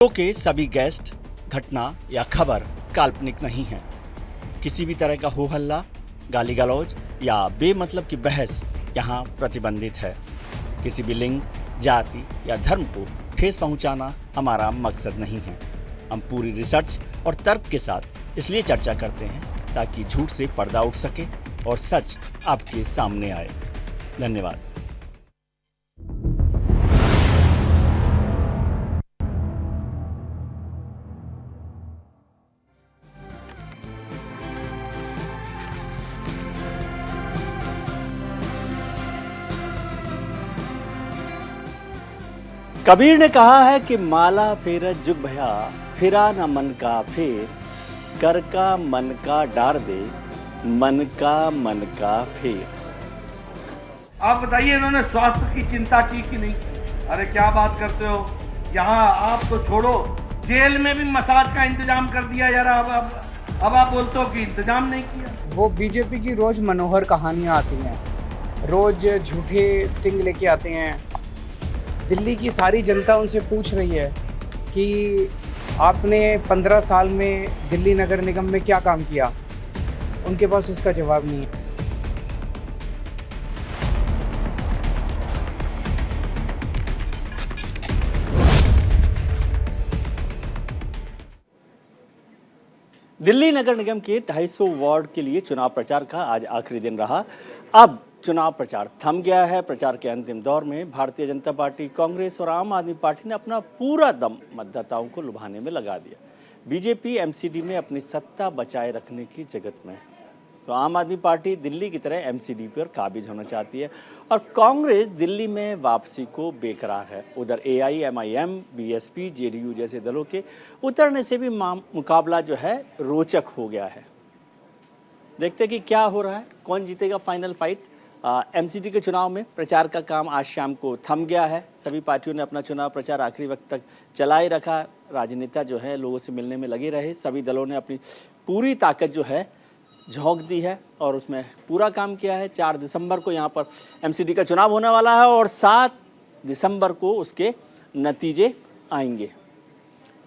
Show के सभी guest, घटना या खबर काल्पनिक नहीं है। किसी भी तरह का हो हल्ला, गाली गलौज या बेमतलब की बहस यहाँ प्रतिबंधित है। किसी भी लिंग, जाति या धर्म को ठेस पहुँचाना हमारा मकसद नहीं है। हम पूरी रिसर्च और तर्क के साथ इसलिए चर्चा करते हैं ताकि झूठ से पर्दा उठ सके और सच आपके सामने आए। धन्यवाद। कबीर ने कहा है कि माला फेरत जुग भया, फिरा न मन का फेर, कर का मन का डार दे, मन का फेर। आप बताइए, इन्होंने स्वास्थ्य की चिंता की कि नहीं? अरे क्या बात करते हो, यहाँ आप तो छोड़ो, जेल में भी मसाज का इंतजाम कर दिया यार। अब आप बोलते हो कि इंतजाम नहीं किया। वो बीजेपी की रोज मनोहर कहानियाँ आती हैं, रोज झूठे स्टिंग लेके आते हैं। दिल्ली की सारी जनता उनसे पूछ रही है कि आपने 15 साल में दिल्ली नगर निगम में क्या काम किया। उनके पास उसका जवाब नहीं है। दिल्ली नगर निगम के 250 वार्ड के लिए चुनाव प्रचार का आज आखिरी दिन रहा। अब चुनाव प्रचार थम गया है। प्रचार के अंतिम दौर में भारतीय जनता पार्टी, कांग्रेस और आम आदमी पार्टी ने अपना पूरा दम मतदाताओं को लुभाने में लगा दिया। बीजेपी एमसीडी में अपनी सत्ता बचाए रखने की जगत में है, तो आम आदमी पार्टी दिल्ली की तरह एमसीडी पर काबिज होना चाहती है और कांग्रेस दिल्ली में वापसी को बेकरार है। उधर एआईएमआईएम, बीएसपी, जेडीयू जैसे दलों के उतरने से भी मुकाबला जो है रोचक हो गया है। देखते हैं कि क्या हो रहा है, कौन जीतेगा फाइनल फाइट। एमसीडी के चुनाव में प्रचार का काम आज शाम को थम गया है। सभी पार्टियों ने अपना चुनाव प्रचार आखिरी वक्त तक चलाए रखा। राजनेता जो है लोगों से मिलने में लगे रहे। सभी दलों ने अपनी पूरी ताकत जो है झोंक दी है और उसमें पूरा काम किया है। 4 दिसंबर को यहाँ पर एमसीडी का चुनाव होने वाला है और 7 दिसंबर को उसके नतीजे आएंगे।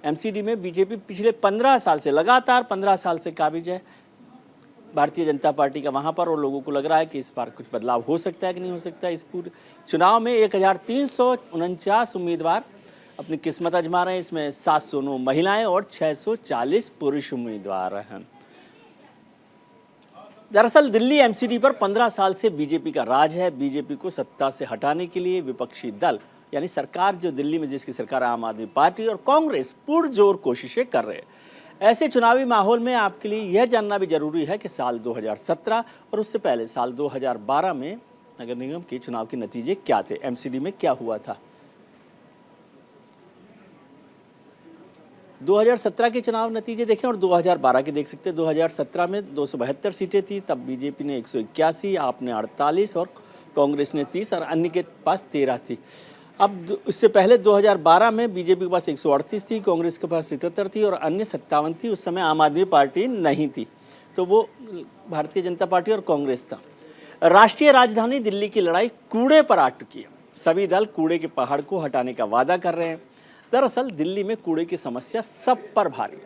एमसीडी में बीजेपी पिछले 15 साल से लगातार 15 साल से काबिज है भारतीय जनता पार्टी का वहाँ पर, और लोगों को लग रहा है कि इस बार कुछ बदलाव हो सकता है कि नहीं हो सकता है। इस पूरे चुनाव में 1349 उम्मीदवार अपनी किस्मत आजमा रहे हैं। इसमें 709 महिलाएं और 640 पुरुष उम्मीदवार हैं। दरअसल दिल्ली एमसीडी पर 15 साल से बीजेपी का राज है। बीजेपी को सत्ता से हटाने के लिए विपक्षी दल यानी सरकार जो दिल्ली में जिसकी सरकार आम आदमी पार्टी और कांग्रेस पुरजोर कोशिशें कर रहे हैं। ऐसे चुनावी माहौल में आपके लिए यह जानना भी जरूरी है कि साल 2017 और उससे पहले साल 2012 में नगर निगम के चुनाव के नतीजे क्या थे, एमसीडी में क्या हुआ था। 2017 के चुनाव नतीजे देखें और 2012 के देख सकते हैं। 2017 में 272 सीटें थी, तब बीजेपी ने 181, आपने 48 और कांग्रेस ने 30 और अन्य के पास 13 थी। अब इससे पहले 2012 में बीजेपी के पास 138 थी, कांग्रेस के पास 77 थी और अन्य 57 थी। उस समय आम आदमी पार्टी नहीं थी, तो वो भारतीय जनता पार्टी और कांग्रेस था। राष्ट्रीय राजधानी दिल्ली की लड़ाई कूड़े पर आ चुकी है। सभी दल कूड़े के पहाड़ को हटाने का वादा कर रहे हैं। दरअसल दिल्ली में कूड़े की समस्या सब पर भारी।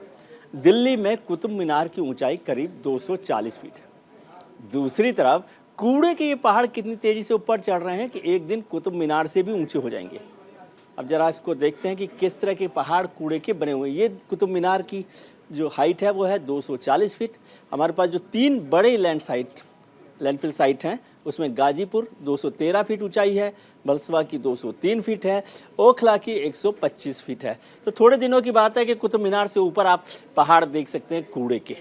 दिल्ली में कुतुब मीनार की ऊंचाई करीब 240 फीट है। दूसरी तरफ कूड़े के ये पहाड़ कितनी तेजी से ऊपर चढ़ रहे हैं कि एक दिन कुतुब मीनार से भी ऊंचे हो जाएंगे। अब जरा इसको देखते हैं कि किस तरह के पहाड़ कूड़े के बने हुए हैं। ये कुतुब मीनार की जो हाइट है वो है 240 फीट। हमारे पास जो 3 बड़े लैंडफिल साइट हैं उसमें गाजीपुर 213 फीट ऊंचाई है, बलसवा की 203 फीट है, ओखला की 125 फीट है। तो थोड़े दिनों की बात है कि कुतुब मीनार से ऊपर आप पहाड़ देख सकते हैं कूड़े के।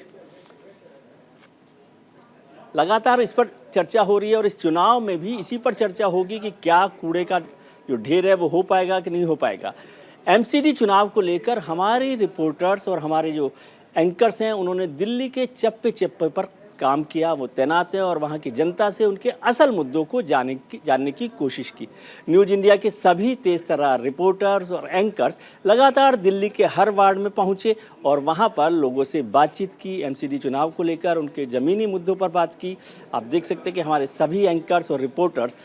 लगातार इस पर चर्चा हो रही है और इस चुनाव में भी इसी पर चर्चा होगी कि क्या कूड़े का जो ढेर है वो हो पाएगा कि नहीं हो पाएगा। एमसीडी चुनाव को लेकर हमारे रिपोर्टर्स और हमारे जो एंकर्स हैं उन्होंने दिल्ली के चप्पे चप्पे पर काम किया, वो तैनात है और वहाँ की जनता से उनके असल मुद्दों को जानने की कोशिश की। न्यूज़ इंडिया के सभी तेज तर्रार रिपोर्टर्स और एंकर्स लगातार दिल्ली के हर वार्ड में पहुँचे और वहाँ पर लोगों से बातचीत की, एमसीडी चुनाव को लेकर उनके ज़मीनी मुद्दों पर बात की। आप देख सकते हैं कि हमारे सभी एंकर्स और रिपोर्टर्स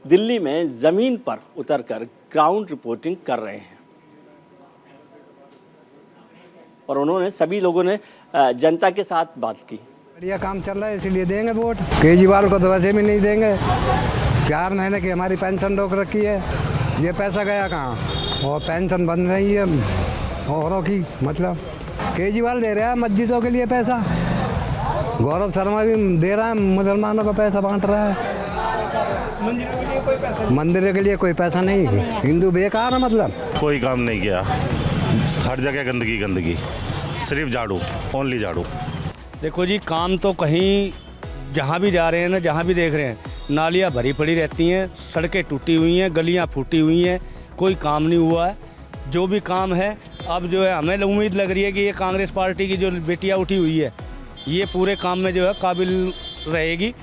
दिल्ली में ज़मीन पर उतरकर ग्राउंड रिपोर्टिंग कर रहे हैं। और उन्होंने सभी लोगों ने जनता के साथ बात की। बढ़िया काम चल रहा है इसीलिए देंगे वोट। केजरीवाल को तो वैसे भी नहीं देंगे। 4 महीने की हमारी पेंशन रोक रखी है, ये पैसा गया कहाँ? और पेंशन बन रही है औरों की, मतलब केजरीवाल दे रहा है मस्जिदों के लिए पैसा, गौरव शर्मा भी दे रहा है, मुसलमानों का पैसा बांट रहा है। मंदिर के लिए कोई पैसा नहीं, हिंदू बेकार है मतलब। कोई काम नहीं किया, हर जगह गंदगी गंदगी, सिर्फ झाड़ू, ओनली झाड़ू। देखो जी, काम तो कहीं जहाँ भी जा रहे हैं ना, जहाँ भी देख रहे हैं, नालियाँ भरी पड़ी रहती हैं, सड़कें टूटी हुई हैं, गलियाँ फूटी हुई हैं, कोई काम नहीं हुआ है। जो भी काम है अब जो है, हमें उम्मीद लग रही है कि ये कांग्रेस पार्टी की जो बेटियाँ उठी हुई है, ये पूरे काम में जो है काबिल रहेगी।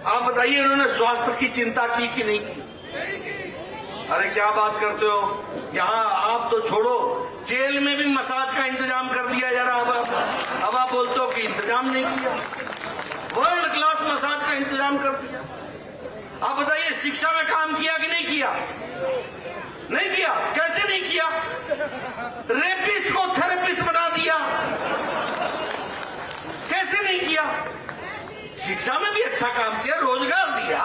आप बताइए इन्होंने स्वास्थ्य की चिंता की कि नहीं की? अरे क्या बात करते हो, यहाँ आप तो छोड़ो, जेल में भी मसाज का इंतजाम कर दिया जा रहा। अब आप बोलते हो कि इंतजाम नहीं किया। वर्ल्ड क्लास मसाज का इंतजाम कर दिया। आप बताइए शिक्षा में काम किया कि नहीं किया? नहीं किया। कैसे नहीं किया? रेपिस्ट को थेरेपिस्ट बना दिया। कैसे नहीं किया? शिक्षा में भी अच्छा काम किया, रोजगार दिया।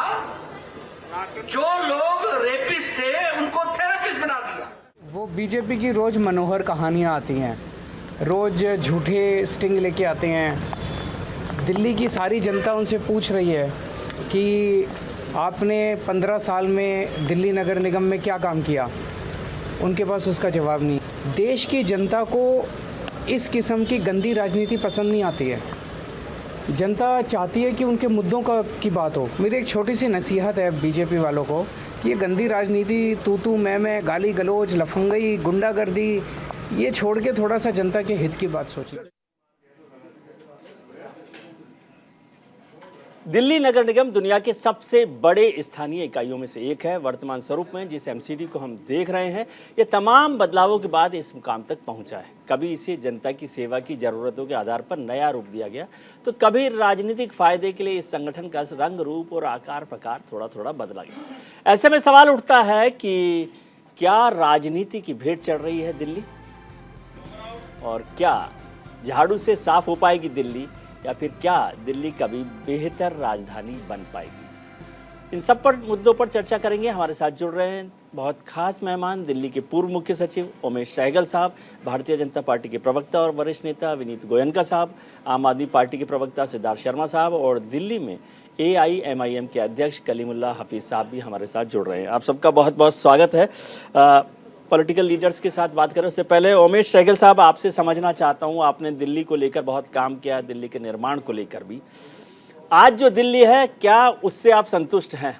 जो लोग रेपिस्ट थे उनको थेरेपिस्ट बना दिया। वो बीजेपी की रोज़ मनोहर कहानियाँ आती हैं, रोज़ झूठे स्टिंग लेके आते हैं। दिल्ली की सारी जनता उनसे पूछ रही है कि आपने 15 साल में दिल्ली नगर निगम में क्या काम किया। उनके पास उसका जवाब नहीं। देश की जनता को इस किस्म की गंदी राजनीति पसंद नहीं आती है। जनता चाहती है कि उनके मुद्दों की बात हो। मेरी एक छोटी सी नसीहत है बीजेपी वालों को कि ये गंदी राजनीति, तू मैं, गाली गलौज, लफंगई, गुंडागर्दी, ये छोड़ के थोड़ा सा जनता के हित की बात सोचिए। दिल्ली नगर निगम दुनिया के सबसे बड़े स्थानीय इकाइयों में से एक है। वर्तमान स्वरूप में जिस एमसीडी को हम देख रहे हैं, ये तमाम बदलावों के बाद इस मुकाम तक पहुंचा है। कभी इसे जनता की सेवा की ज़रूरतों के आधार पर नया रूप दिया गया, तो कभी राजनीतिक फायदे के लिए इस संगठन का रंग, रूप और आकार प्रकार थोड़ा थोड़ा बदला गया। ऐसे में सवाल उठता है कि क्या राजनीति की भेंट चढ़ रही है दिल्ली, और क्या झाड़ू से साफ हो पाएगी दिल्ली, या फिर क्या दिल्ली कभी बेहतर राजधानी बन पाएगी? इन सब पर मुद्दों पर चर्चा करेंगे। हमारे साथ जुड़ रहे हैं बहुत खास मेहमान, दिल्ली के पूर्व मुख्य सचिव उमेश सहगल साहब, भारतीय जनता पार्टी के प्रवक्ता और वरिष्ठ नेता विनीत गोयनका साहब, आम आदमी पार्टी के प्रवक्ता सिद्धार्थ शर्मा साहब, और दिल्ली में AIMIM के अध्यक्ष कलीमुल्ला हफीज़ साहब भी हमारे साथ जुड़ रहे हैं। आप सबका बहुत बहुत स्वागत है। पॉलिटिकल लीडर्स के साथ बात करें उससे पहले उमेश सहगल साहब, आपसे समझना चाहता हूं, आपने दिल्ली को लेकर बहुत काम किया, दिल्ली के निर्माण को लेकर भी। आज जो दिल्ली है, क्या उससे आप संतुष्ट हैं?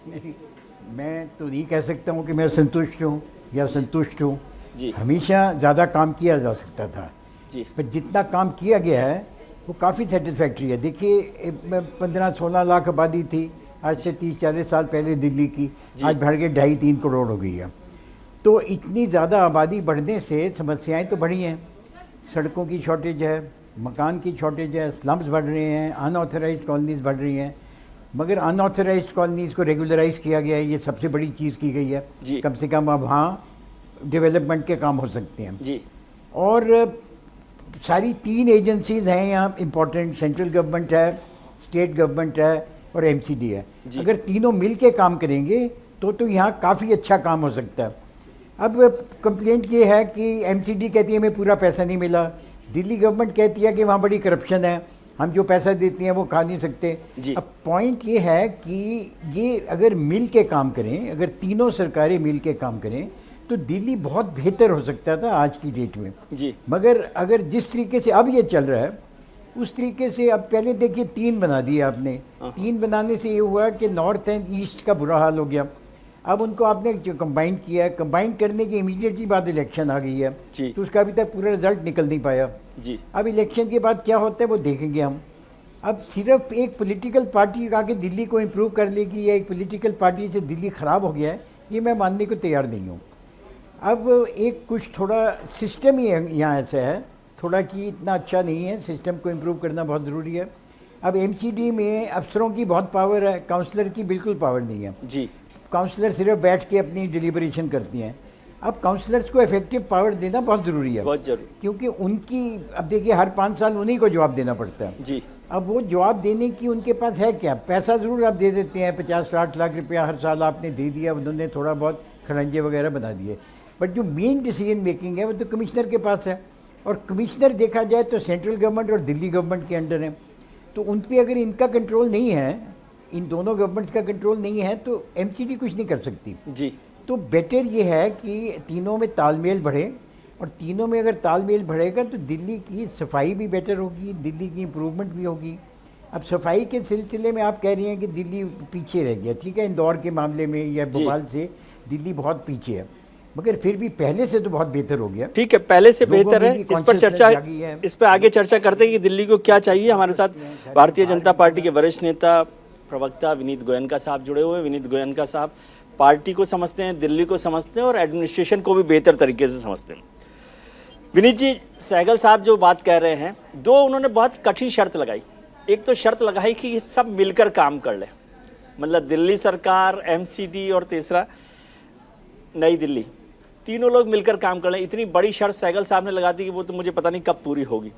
नहीं, मैं तो नहीं कह सकता हूं कि मैं संतुष्ट हूं या संतुष्ट हूं जी। हमेशा ज़्यादा काम किया जा सकता था जी। पर जितना काम किया गया है वो काफ़ी सेटिस्फैक्ट्री है। देखिए 15-16 लाख आबादी थी आज से 30-40 साल पहले दिल्ली की, आज बढ़ के 2.5-3 करोड़ हो गई है। तो इतनी ज़्यादा आबादी बढ़ने से समस्याएं तो बढ़ी हैं। सड़कों की शॉर्टेज है, मकान की शॉर्टेज है, स्लम्स बढ़ रहे हैं, अनऑथराइज्ड कॉलोनीज़ बढ़ रही हैं। मगर अनऑथराइज्ड कॉलोनीज़ को रेगुलराइज किया गया है, ये सबसे बड़ी चीज़ की गई है। कम से कम अब वहाँ डेवलपमेंट के काम हो सकते हैं जी। और सारी 3 एजेंसीज़ हैं यहाँ इम्पोर्टेंट, सेंट्रल गवर्नमेंट है, स्टेट गवर्नमेंट है और MCD है। अगर तीनों मिल के काम करेंगे तो यहाँ काफ़ी अच्छा काम हो सकता है। अब कंप्लेंट ये है कि MCD कहती है हमें पूरा पैसा नहीं मिला, दिल्ली गवर्नमेंट कहती है कि वहाँ बड़ी करप्शन है, हम जो पैसा देते हैं वो खा नहीं सकते। अब पॉइंट ये है कि ये अगर मिल के काम करें, अगर तीनों सरकारें मिल के काम करें तो दिल्ली बहुत बेहतर हो सकता था आज की डेट में जी। मगर अगर जिस तरीके से अब ये चल रहा है उस तरीके से, अब पहले देखिए 3 बना दिए आपने। 3 बनाने से ये हुआ कि नॉर्थ एंड ईस्ट का बुरा हाल हो गया। अब उनको आपने जो कंबाइन किया है, कंबाइन करने की इमीडिएटली बाद इलेक्शन आ गई है तो उसका अभी तक पूरा रिजल्ट निकल नहीं पाया जी। अब इलेक्शन के बाद क्या होता है वो देखेंगे हम। अब सिर्फ एक पॉलिटिकल पार्टी आके दिल्ली को इम्प्रूव कर लेगी या एक पॉलिटिकल पार्टी से दिल्ली ख़राब हो गया है, ये मैं मानने को तैयार नहीं हूँ। अब एक कुछ थोड़ा सिस्टम ही यहाँ ऐसा है थोड़ा कि इतना अच्छा नहीं है, सिस्टम को इम्प्रूव करना बहुत ज़रूरी है। अब एमसीडी में अफसरों की बहुत पावर है, काउंसलर की बिल्कुल पावर नहीं है। जी काउंसलर सिर्फ बैठ के अपनी डिलीबरेशन करती हैं। अब काउंसलर्स को इफेक्टिव पावर देना बहुत ज़रूरी है, बहुत जरूरी। क्योंकि उनकी अब देखिए हर 5 साल उन्हीं को जवाब देना पड़ता है। जी अब वो जवाब देने की उनके पास है क्या? पैसा ज़रूर आप दे देते हैं, 50-60 लाख रुपया हर साल आपने दे दिया, उन्होंने थोड़ा बहुत खड़ंजे वगैरह बना दिए, बट जो मेन डिसीजन मेकिंग है वो तो कमिश्नर के पास है। और कमिश्नर देखा जाए तो सेंट्रल गवर्नमेंट और दिल्ली गवर्नमेंट के अंडर है, तो उन पर अगर इनका कंट्रोल नहीं है, इन दोनों गवर्नमेंट्स का कंट्रोल नहीं है, तो एमसीडी कुछ नहीं कर सकती। जी तो बेटर ये है कि तीनों में तालमेल बढ़े, और तीनों में अगर तालमेल बढ़ेगा तो दिल्ली की सफाई भी बेटर होगी, दिल्ली की इम्प्रूवमेंट भी होगी। अब सफाई के सिलसिले में आप कह रही हैं कि दिल्ली पीछे रह गया, ठीक है, इंदौर के मामले में या भोपाल से दिल्ली बहुत पीछे है, मगर फिर भी पहले से तो बहुत बेहतर हो गया। ठीक है, पहले से लोगों बेहतर में है। भी इस पर चर्चा, consciousness जागी है। इस पर आगे चर्चा करते हैं कि दिल्ली को क्या चाहिए। हमारे साथ भारतीय जनता पार्टी के वरिष्ठ नेता प्रवक्ता विनीत गोयनका साहब जुड़े हुए हैं। विनीत गोयनका साहब पार्टी को समझते हैं, दिल्ली को समझते हैं और एडमिनिस्ट्रेशन को भी बेहतर तरीके से समझते हैं। विनीत जी, सहगल साहब जो बात कह रहे हैं, दो उन्होंने बहुत कठिन शर्त लगाई। एक तो शर्त लगाई कि ये सब मिलकर काम कर ले, मतलब दिल्ली सरकार, एमसीडी और तीसरा नई दिल्ली, तीनों लोग मिलकर काम कर लें। इतनी बड़ी शर्त सहगल साहब ने लगा दी कि वो तो मुझे पता नहीं कब पूरी होगी,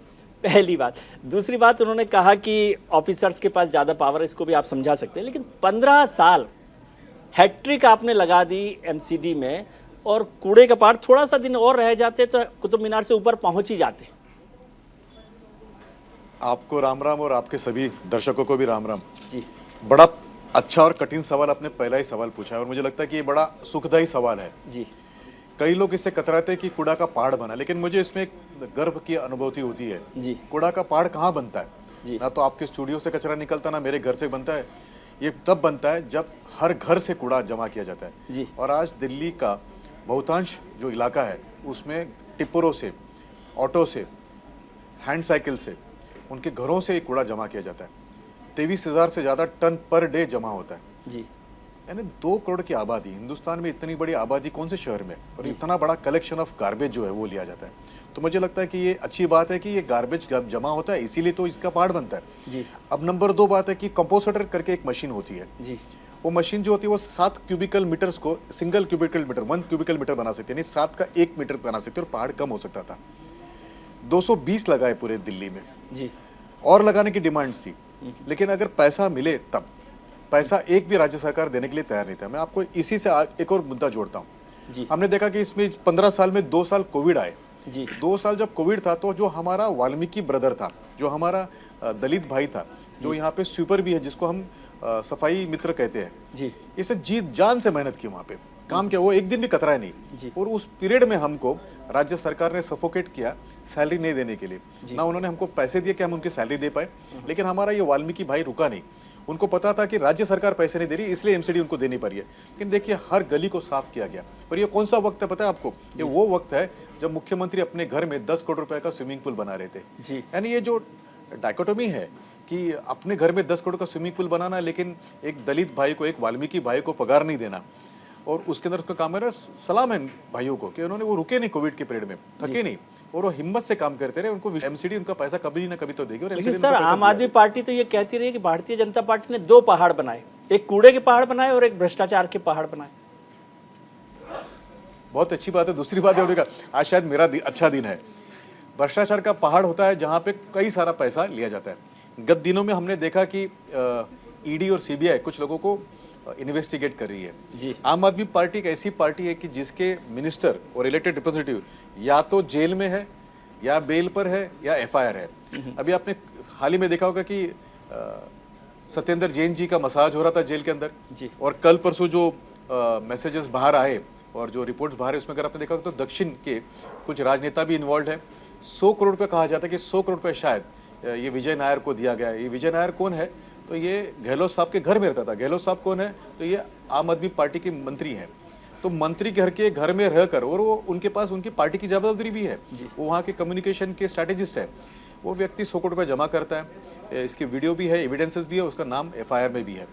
पहली बात। दूसरी बात, उन्होंने कहा कि ऑफिसर्स के पास ज़्यादा पावर है, इसको भी आप समझा सकते हैं, लेकिन 15 साल हैट्रिक आपने लगा दी एमसीडी में, और कूड़े का पहाड़ थोड़ा सा दिन और रह जाते तो कुतुब मीनार से ऊपर पहुंच ही जाते। आपको राम राम और आपके सभी दर्शकों को भी राम राम जी। बड़ा अच्छा और कठिन सवाल आपने पहला ही सवाल पूछा है, और मुझे लगता है कि ये बड़ा सुखदायी सवाल है। जी कई लोग इससे कतराते हैं कि कूड़ा का पहाड़ बना, लेकिन मुझे इसमें एक गर्व की अनुभूति होती है। जी। कूड़ा का पहाड़ कहाँ बनता है? जी। ना तो आपके स्टूडियो से कचरा निकलता, ना मेरे घर से बनता है। ये तब बनता है जब हर घर से कूड़ा जमा किया जाता है। जी। और आज दिल्ली का बहुतांश जो इलाका है उसमें टिप्परों से, ऑटो से, हैंड साइकिल से, उनके घरों से ही कूड़ा जमा किया जाता है। 23,000 से ज़्यादा टन पर डे जमा होता है। जी यानी 2 करोड़ की आबादी, हिंदुस्तान में इतनी बड़ी आबादी कौन से शहर में, और इतना बड़ा कलेक्शन ऑफ गार्बेज जो है वो लिया जाता है। तो मुझे लगता है कि ये अच्छी बात है कि ये गार्बेज जमा होता है, इसीलिए तो इसका पहाड़ बनता है। जी। अब नंबर 2 बात है कि कंपोस्टर करके एक मशीन होती है। जी। वो मशीन जो होती है वो 7 क्यूबिकल मीटर्स को single cubical meter, 1 cubical meter बना सकती है, यानी 7 का 1 मीटर बना सकती है, और पहाड़ कम हो सकता था। 220 लगाए पूरे दिल्ली में, जी और लगाने की डिमांड्स थी, लेकिन अगर पैसा मिले तब। पैसा एक भी राज्य सरकार देने के लिए तैयार नहीं था। मैं आपको इसी से एक और मुद्दा जोड़ता हूँ। जी। हमने देखा कि इसमें 15 साल में 2 साल कोविड आए। जी। 2 साल जब कोविड था तो जो हमारा वाल्मीकि ब्रदर था, जो हमारा दलित भाई था, जो यहाँ पे स्वीपर भी है, जिसको हम सफाई मित्र कहते हैं, जी। इसे जीत जान से मेहनत की, वहाँ पे काम किया, वो एक दिन भी कतराया जी। नहीं। और उस पीरियड में हमको राज्य सरकार ने सफोकेट किया सैलरी नहीं देने के लिए। ना उन्होंने हमको पैसे दिए कि हम उनकी सैलरी दे पाए, लेकिन हमारा ये वाल्मीकि भाई रुका नहीं। उनको पता था कि राज्य सरकार पैसे नहीं दे रही, इसलिए एमसीडी उनको देनी पड़ी है। लेकिन देखिए हर गली को साफ किया गया। और ये कौन सा वक्त है पता है आपको? ये वो वक्त है जब मुख्यमंत्री अपने घर में 10 करोड़ रुपए का स्विमिंग पूल बना रहे थे। जी। यानी ये जो डायकोटोमी है कि अपने घर में 10 करोड़ का स्विमिंग पूल बनाना, लेकिन एक दलित भाई को, एक वाल्मीकि भाई को पगार नहीं देना, और उसके अंदर उसका काम है। सलाम है भाइयों को कि उन्होंने वो रुके नहीं कोविड के पीरियड में, थके नहीं, और वो हिम्मत से काम करते रहे। उनको एमसीडी उनका पैसा कभी ना कभी तो देगी। और लेकिन MCD सर, उनका पैसा आम दिया आदमी पार्टी तो ये कहती रही कि भारतीय जनता पार्टी ने 2 पहाड़ बनाए, एक कूड़े के पहाड़ बनाए और एक भ्रष्टाचार के पहाड़ बनाए। बहुत अच्छी बात है। दूसरी बात है, उन्होंने कहा आज शायद मेरा अच्छा दिन है। भ्रष्टाचार का पहाड़ होता है जहाँ पे कई सारा पैसा लिया जाता है। गत दिनों में हमने देखा कि ईडी और सीबीआई कुछ लोगों को इन्वेस्टिगेट कर रही है। जी। आम आदमी पार्टी एक ऐसी पार्टी है कि जिसके मिनिस्टर और इलेक्टेड रिप्रेजेंटेटिव या तो जेल में है, या बेल पर है, या एफआईआर है। अभी आपने हाल ही में देखा होगा कि सत्येंद्र जैन जी का मसाज हो रहा था जेल के अंदर। जी। और कल परसों जो मैसेजेस बाहर आए और जो रिपोर्ट्स बाहर है, उसमें अगर आपने देखा तो दक्षिण के कुछ राजनेता भी इन्वॉल्व है। 100 करोड़ रुपये कहा जाता है कि 100 करोड़ रुपये शायद ये विजय नायर को दिया गया है। ये विजय नायर कौन है? तो ये गहलोत साहब के घर में रहता था। गहलोत साहब कौन है? तो ये आम आदमी पार्टी के मंत्री हैं। तो मंत्री घर के घर में रहकर, और वो उनके पास उनकी पार्टी की जवाबदारी भी है, वो वहाँ के कम्युनिकेशन के स्ट्रैटेजिस्ट है। वो व्यक्ति 100 करोड़ रुपये जमा करता है, इसकी वीडियो भी है, एविडेंसेस भी है, उसका नाम एफआईआर में भी है।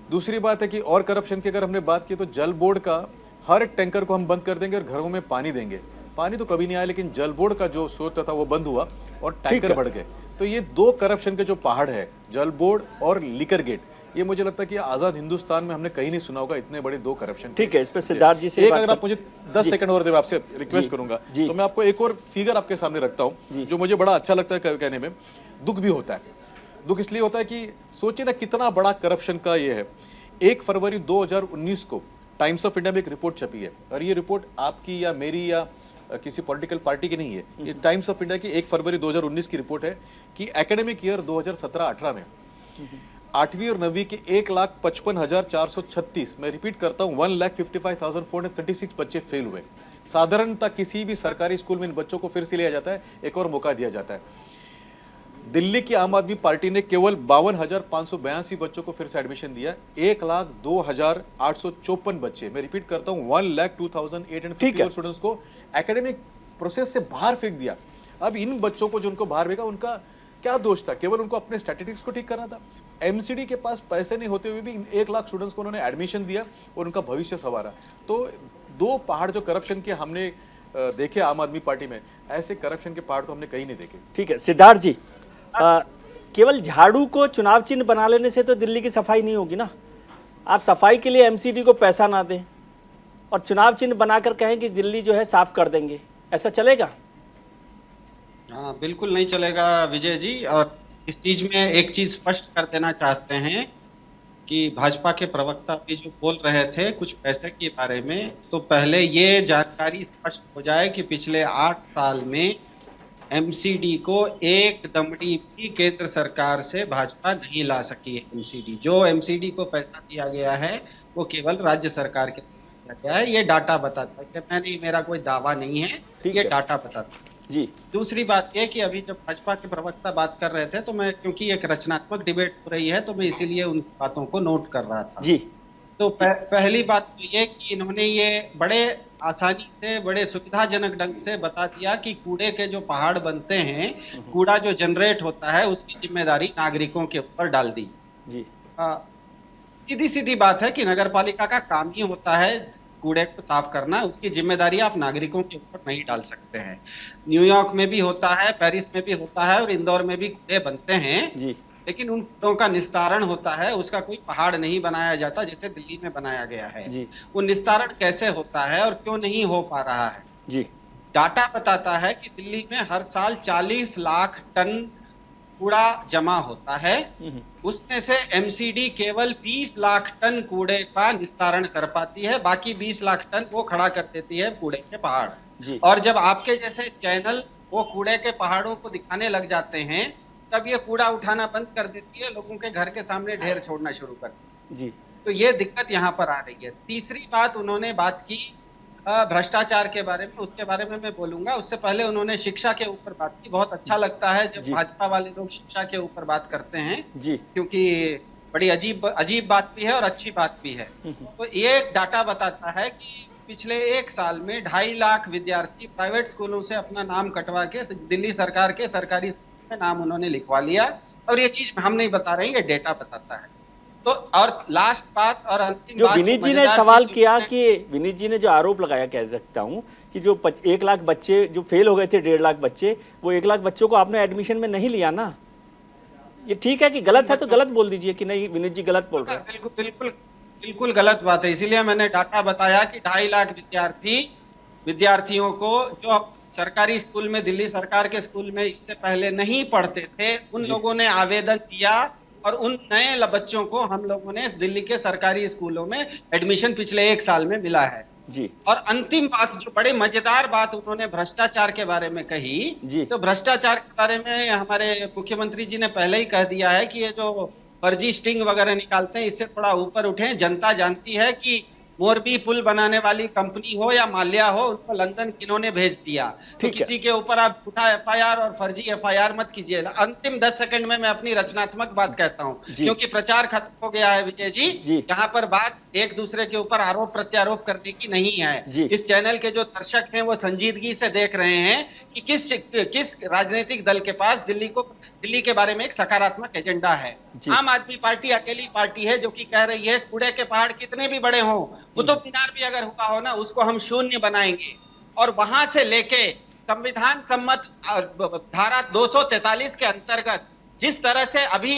दूसरी बात है कि और करप्शन की अगर हमने बात की तो जल बोर्ड का हर एक टैंकर को हम बंद कर देंगे और घरों में पानी देंगे। पानी तो कभी नहीं आया, लेकिन जल बोर्ड का जो स्रोत था वो बंद हुआ और टैंकर बढ़ गए। तो ये दो करप्शन के जो पहाड़ है, जल बोर्ड और लिकर गेट, ये मुझे लगता है कि आजाद हिंदुस्तान में हमने कहीं नहीं सुना होगा इतने बड़े दो करप्शन। ठीक है, इस पे सिद्धार्थ जी से एक बात अगर आप मुझे 10 सेकंड और दें, आपसे रिक्वेस्ट जी, करूंगा, जी। तो मैं आपको एक और फिगर आपके सामने रखता हूं जो मुझे बड़ा अच्छा लगता है कहने में, दुख भी होता है। दुख इसलिए होता है कि सोचिए ना कितना बड़ा करप्शन का ये है। 1 फरवरी 2019 को टाइम्स ऑफ इंडिया में एक रिपोर्ट छपी है, और ये रिपोर्ट आपकी या मेरी या किसी पॉलिटिकल पार्टी की नहीं है, ये टाइम्स ऑफ इंडिया की 1 फरवरी 2019 की रिपोर्ट है कि एकेडमिक ईयर 2017-18 में 8वीं और 9वीं के 1,55,436, मैं रिपीट करता हूँ, 1,55,436 बच्चे फेल हुए। साधारणतः किसी भी सरकारी स्कूल में इन बच्चों को फिर से लिया जाता है, एक और मौका दिया जाता है। दिल्ली की आम आदमी पार्टी ने केवल 52,582 बच्चों को फिर से एडमिशन दिया। 1,02,854 बच्चे, मैं रिपीट करता हूँ, 1,02,854 स्टूडेंट्स को एकेडमिक प्रोसेस से बाहर फेंक दिया। अब इन बच्चों को जो उनको बाहर फेंका, उनका क्या दोष था? केवल उनको अपने स्टैटिस्टिक्स को ठीक करना था। एमसीडी के पास पैसे नहीं होते हुए भी इन 1 लाख स्टूडेंट्स को उन्होंने एडमिशन दिया और उनका भविष्य संवारा। तो दो पहाड़ जो करप्शन के हमने देखे आम आदमी पार्टी में, ऐसे करप्शन के पहाड़ तो हमने कहीं नहीं देखे। ठीक है सिद्धार्थ जी, केवल झाड़ू को चुनाव चिन्ह बना लेने से तो दिल्ली की सफाई नहीं होगी ना। आप सफाई के लिए एमसीडी को पैसा ना दें और चुनाव चिन्ह बनाकर कहें कि दिल्ली जो है साफ कर देंगे, ऐसा चलेगा? हाँ, बिल्कुल नहीं चलेगा विजय जी। और इस चीज में एक चीज स्पष्ट कर देना चाहते हैं कि भाजपा के प्रवक्ता भी जो बोल रहे थे कुछ पैसे के बारे में, तो पहले ये जानकारी स्पष्ट हो जाए कि पिछले 8 साल में एमसीडी को एक दमड़ी भी केंद्र सरकार से भाजपा नहीं ला सकी है। एमसीडी, जो एमसीडी को पैसा दिया गया है वो केवल राज्य सरकार के दिया गया है। ये डाटा बताता है कि मैंने, मेरा कोई दावा नहीं है, ये डाटा बताता है जी। दूसरी बात यह कि अभी जब भाजपा के प्रवक्ता बात कर रहे थे, तो मैं, क्योंकि एक रचनात्मक डिबेट हो रही है, तो मैं इसीलिए उन बातों को नोट कर रहा था जी। तो पहली बात तो ये कि इन्होंने ये बड़े आसानी से, बड़े सुविधाजनक ढंग से बता दिया कि कूड़े के जो पहाड़ बनते हैं, कूड़ा जो जनरेट होता है, उसकी जिम्मेदारी नागरिकों के ऊपर डाल दी जी। सीधी सीधी बात है कि नगरपालिका का काम ही होता है कूड़े को साफ करना, उसकी जिम्मेदारी आप नागरिकों के ऊपर नहीं डाल सकते हैं। न्यूयॉर्क में भी होता है, पेरिस में भी होता है और इंदौर में भी कूड़े बनते हैं जी। लेकिन उन कूड़ों का निस्तारण होता है, उसका कोई पहाड़ नहीं बनाया जाता जैसे दिल्ली में बनाया गया है जी। वो निस्तारण कैसे होता है और क्यों नहीं हो पा रहा है जी। डाटा बताता है कि दिल्ली में हर साल 40 लाख टन कूड़ा जमा होता है, उसमें से एमसीडी केवल 20 लाख टन कूड़े का निस्तारण कर पाती है, बाकी 20 लाख टन वो खड़ा कर देती है कूड़े के पहाड़ जी। और जब आपके जैसे चैनल वो कूड़े के पहाड़ों को दिखाने लग जाते हैं, तब ये कूड़ा उठाना बंद कर देती है, लोगों के घर के सामने ढेर छोड़ना शुरू कर जी। तो ये दिक्कत यहाँ पर आ रही है। तीसरी बात उन्होंने बात की भ्रष्टाचार के बारे में, उसके बारे में मैं बोलूंगा। उससे पहले उन्होंने शिक्षा के ऊपर बात की। बहुत अच्छा लगता है जब भाजपा वाले लोग शिक्षा के ऊपर बात करते हैं जी, क्योंकि बड़ी अजीब बात भी है और अच्छी बात भी है। तो ये डाटा बताता है कि पिछले 1 साल में 2.5 लाख विद्यार्थी प्राइवेट स्कूलों से अपना नाम कटवा के दिल्ली सरकार के सरकारी स्कूल में नाम उन्होंने लिखवा लिया। और ये चीज हम नहीं बता रहे हैं, ये डेटा बताता है। तो और लास्ट बात और अंतिम जो बात, विनीत जी ने सवाल किया कि विनीत जी ने जो आरोप लगाया, कह सकता हूं कि जो 1 लाख बच्चे जो फेल हो गए थे, 1.5 लाख बच्चे, वो 1 लाख बच्चों को आपने एडमिशन में नहीं लिया ना। ये ठीक है कि गलत है तो गलत बोल दीजिए कि नहीं विनीत जी गलत बोल रहे हैं। बिल्कुल बिल्कुल बिल्कुल गलत बात है। इसीलिए मैंने डाटा बताया कि 2.5 लाख विद्यार्थियों को जो सरकारी स्कूल में, दिल्ली सरकार के स्कूल में इससे पहले नहीं पढ़ते थे, उन लोगों ने आवेदन किया और उन नए बच्चों को हम लोगों ने दिल्ली के सरकारी स्कूलों में एडमिशन पिछले 1 साल में मिला है जी। और अंतिम बात, जो बड़े मजेदार बात उन्होंने भ्रष्टाचार के बारे में कही जी। तो भ्रष्टाचार के बारे में हमारे मुख्यमंत्री जी ने पहले ही कह दिया है कि ये जो फर्जी स्टिंग वगैरह निकालते हैं, इससे थोड़ा ऊपर उठे। जनता जानती है कि मोरबी पुल बनाने वाली कंपनी हो या माल्या हो, उनको लंदन किन्होंने भेज दिया। तो किसी के ऊपर आप झूठा एफआईआर और फर्जी एफआईआर मत कीजिए। अंतिम 10 सेकंड में मैं अपनी रचनात्मक बात कहता हूं क्योंकि प्रचार खत्म हो गया है विजय जी। यहाँ पर बात एक दूसरे के ऊपर आरोप प्रत्यारोप करने की नहीं है। इस चैनल के जो दर्शक हैं वो संजीदगी से देख रहे हैं कि किस राजनीतिक दल के पास दिल्ली के बारे में एक सकारात्मक एजेंडा है। आम आदमी पार्टी अकेली पार्टी है जो कि कह रही है कूड़े के पहाड़ कितने भी बड़े हों, कुतुब मीनार भी अगर हुआ हो ना, उसको हम शून्य बनाएंगे और वहां से लेके संविधान सम्मत धारा 243 के अंतर्गत जिस तरह से अभी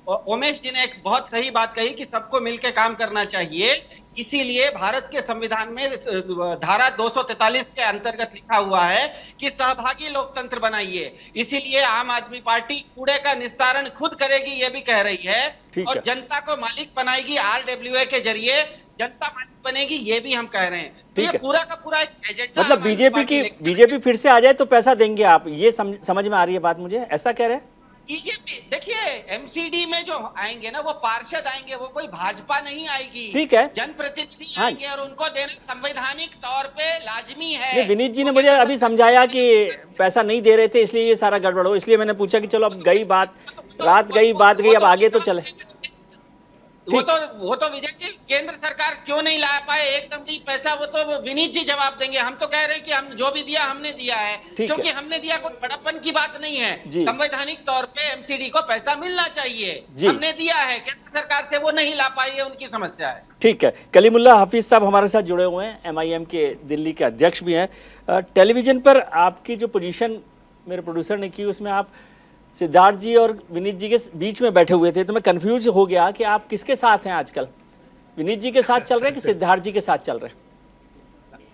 उमेश जी ने एक बहुत सही बात कही कि सबको मिलकर काम करना चाहिए, इसीलिए भारत के संविधान में धारा 243 के अंतर्गत लिखा हुआ है कि सहभागी लोकतंत्र बनाइए। इसीलिए आम आदमी पार्टी कूड़े का निस्तारण खुद करेगी, ये भी कह रही है, और जनता को मालिक बनाएगी। RWA के जरिए जनता मालिक बनेगी, ये भी हम कह रहे हैं। तो ये पूरा का पूरा एक एजेंडा, मतलब बीजेपी फिर से आ जाए तो पैसा देंगे आप, ये समझ में आ रही है बात मुझे, ऐसा कह रहे हैं? बीजेपी देखिए, एमसीडी में जो आएंगे ना वो पार्षद आएंगे, वो कोई भाजपा नहीं आएगी। ठीक है, जनप्रतिनिधि आएंगे और उनको देना संवैधानिक तौर पे लाजमी है। विनीत जी ने मुझे अभी समझाया कि पैसा नहीं दे रहे थे इसलिए ये सारा गड़बड़ हो, इसलिए मैंने पूछा कि चलो अब गई बात, रात गई अब आगे तो चले। वो तो विजय जी केंद्र सरकार क्यों नहीं ला पाए एकदम नहीं पैसा, वो तो विनीत जी जवाब देंगे। हम तो कह रहे हैं कि हम जो भी दिया हमने दिया है, क्योंकि हमने दिया, कोई बड़प्पन की बात नहीं है। संवैधानिक तौर पे एमसीडी को पैसा मिलना चाहिए, हमने दिया है, केंद्र सरकार से वो नहीं ला पाई है, उनकी समस्या है। ठीक है, कलीमुल्लाह हाफिज साहब हमारे साथ जुड़े हुए हैं, MIM के दिल्ली के अध्यक्ष भी हैं। टेलीविजन पर आपकी जो पोजीशन मेरे प्रोड्यूसर ने की, उसमें आप सिद्धार्थ जी और विनीत जी के बीच में बैठे हुए थे, तो मैं कंफ्यूज हो गया कि आप किसके साथ हैं आजकल, विनीत जी के साथ चल रहे हैं कि सिद्धार्थ जी के साथ चल रहे हैं?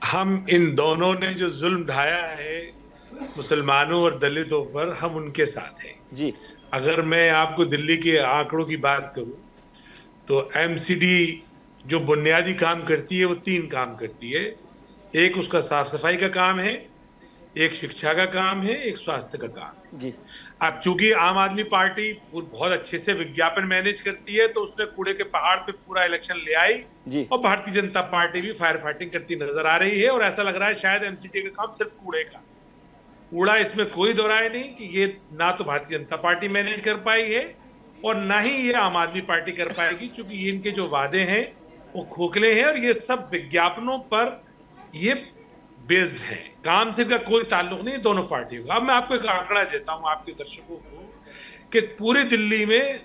हम इन दोनों ने जो जुल्म ढाया है मुसलमानों और दलितों पर, हम उनके साथ हैं जी। अगर मैं आपको दिल्ली के आंकड़ों की बात करूं तो MCD जो बुनियादी काम करती है वो 3 काम करती है। एक उसका साफ सफाई का काम है, एक शिक्षा का काम है, एक स्वास्थ्य का काम है जी। अब चूंकि आम आदमी पार्टी बहुत अच्छे से विज्ञापन मैनेज करती है, तो उसने कूड़े के पहाड़ पे पूरा इलेक्शन ले आई जी। और भारतीय जनता पार्टी भी फायर फाइटिंग करती नजर आ रही है, और ऐसा लग रहा है शायद MCD का काम सिर्फ कूड़े का, कूड़ा इसमें कोई दो राय नहीं कि ये ना तो भारतीय जनता पार्टी मैनेज कर पाई है और ना ही ये आम आदमी पार्टी कर पाएगी, क्योंकि इनके जो वादे हैं वो खोखले हैं और ये सब विज्ञापनों पर ये बेस्ड है। काम से का कोई ताल्लुक नहीं दोनों पार्टियों का। अब मैं आपको एक आंकड़ा देता हूं आपके दर्शकों को कि पूरी दिल्ली में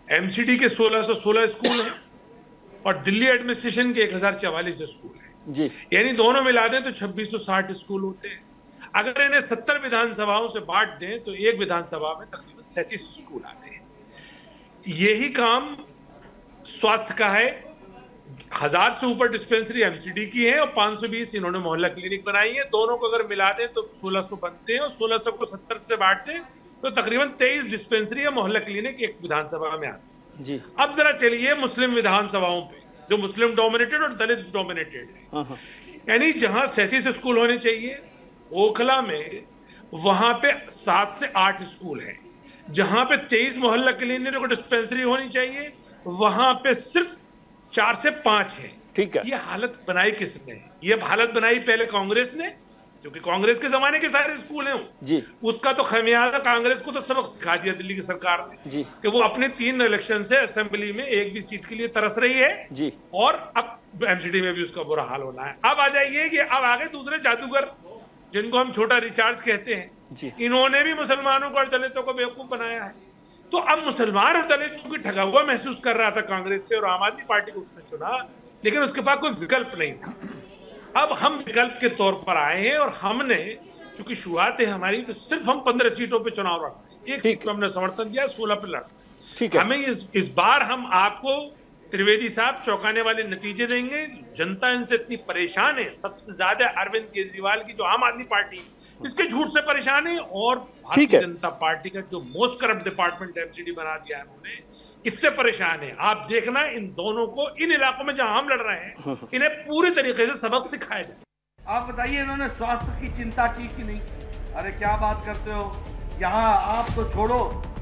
MCD के 1616 स्कूल हैं और दिल्ली एडमिनिस्ट्रेशन के 1044 स्कूल हैं जी। यानी दोनों मिला दें तो 2660 स्कूल होते हैं। अगर इन्हें 70 विधानसभाओं से बांट दें तो एक विधानसभा में तकरीबन 37 स्कूल आते हैं। यही काम स्वास्थ्य का है। 1000 से ऊपर डिस्पेंसरी MCD की है और 520 इन्होंने मोहल्ला क्लिनिक बनाई है। दोनों को अगर मिला दें तो 1600 बनते हैं और 1600 को 70 से बांटते हैं तो तकरीबन 23 डिस्पेंसरी या मोहल्ला क्लिनिक एक विधानसभा में आते जी। अब जरा चलिए मुस्लिम विधानसभाओं पे, जो मुस्लिम डोमिनेटेड और दलित डोमिनेटेड है, यानी जहां 37 स्कूल होने चाहिए, ओखला में वहां पे 7 से 8 स्कूल हैं। जहां पे 23 मोहल्ला क्लिनिक और डिस्पेंसरी होनी चाहिए, वहां पे सिर्फ 4 से 5 है। ठीक है, ये हालत बनाई किसने? ये हालत बनाई पहले कांग्रेस ने, क्योंकि कांग्रेस के जमाने के सारे स्कूल हैं जी। उसका तो खमियाजा कांग्रेस को तो सबक सिखा दिया दिल्ली की सरकार ने जी कि वो अपने 3 इलेक्शन से असेंबली में एक भी सीट के लिए तरस रही है जी। और अब MCD में भी उसका बुरा हाल होना है। अब आ जाइए कि अब आगे दूसरे जादूगर जिनको हम छोटा रिचार्ज कहते हैं जी। इन्होंने भी मुसलमानों को और दलितों को बेवकूफ बनाया है। तो अब मुसलमान और दलित चूंकि ठगा हुआ महसूस कर रहा था कांग्रेस से और आम आदमी पार्टी को उसने चुना, लेकिन उसके पास कोई विकल्प नहीं था। अब हम विकल्प के तौर पर आए हैं और हमने चूंकि शुरुआत है हमारी, तो सिर्फ हम 15 सीटों पे चुनाव लड़ रहे हैं। एक सीट पे हमने समर्थन दिया, 16 पे लड़ रहे हैं। हमें इस बार हम आपको त्रिवेदी साहब चौंकाने वाले नतीजे देंगे। जनता इनसे इतनी परेशान है, सबसे ज्यादा अरविंद केजरीवाल की जो आम आदमी पार्टी इसके झूठ से परेशान है, और भारतीय जनता पार्टी का जो मोस्ट करप्ट डिपार्टमेंट MCD बना दिया है उन्होंने, इससे परेशान है। आप देखना इन दोनों को इन इलाकों में जहां हम लड़ रहे हैं इन्हें पूरी तरीके से सबक सिखाया जाए। आप बताइए इन्होंने स्वास्थ्य की चिंता की कि नहीं? अरे क्या बात करते हो, यहाँ आप तो छोड़ो,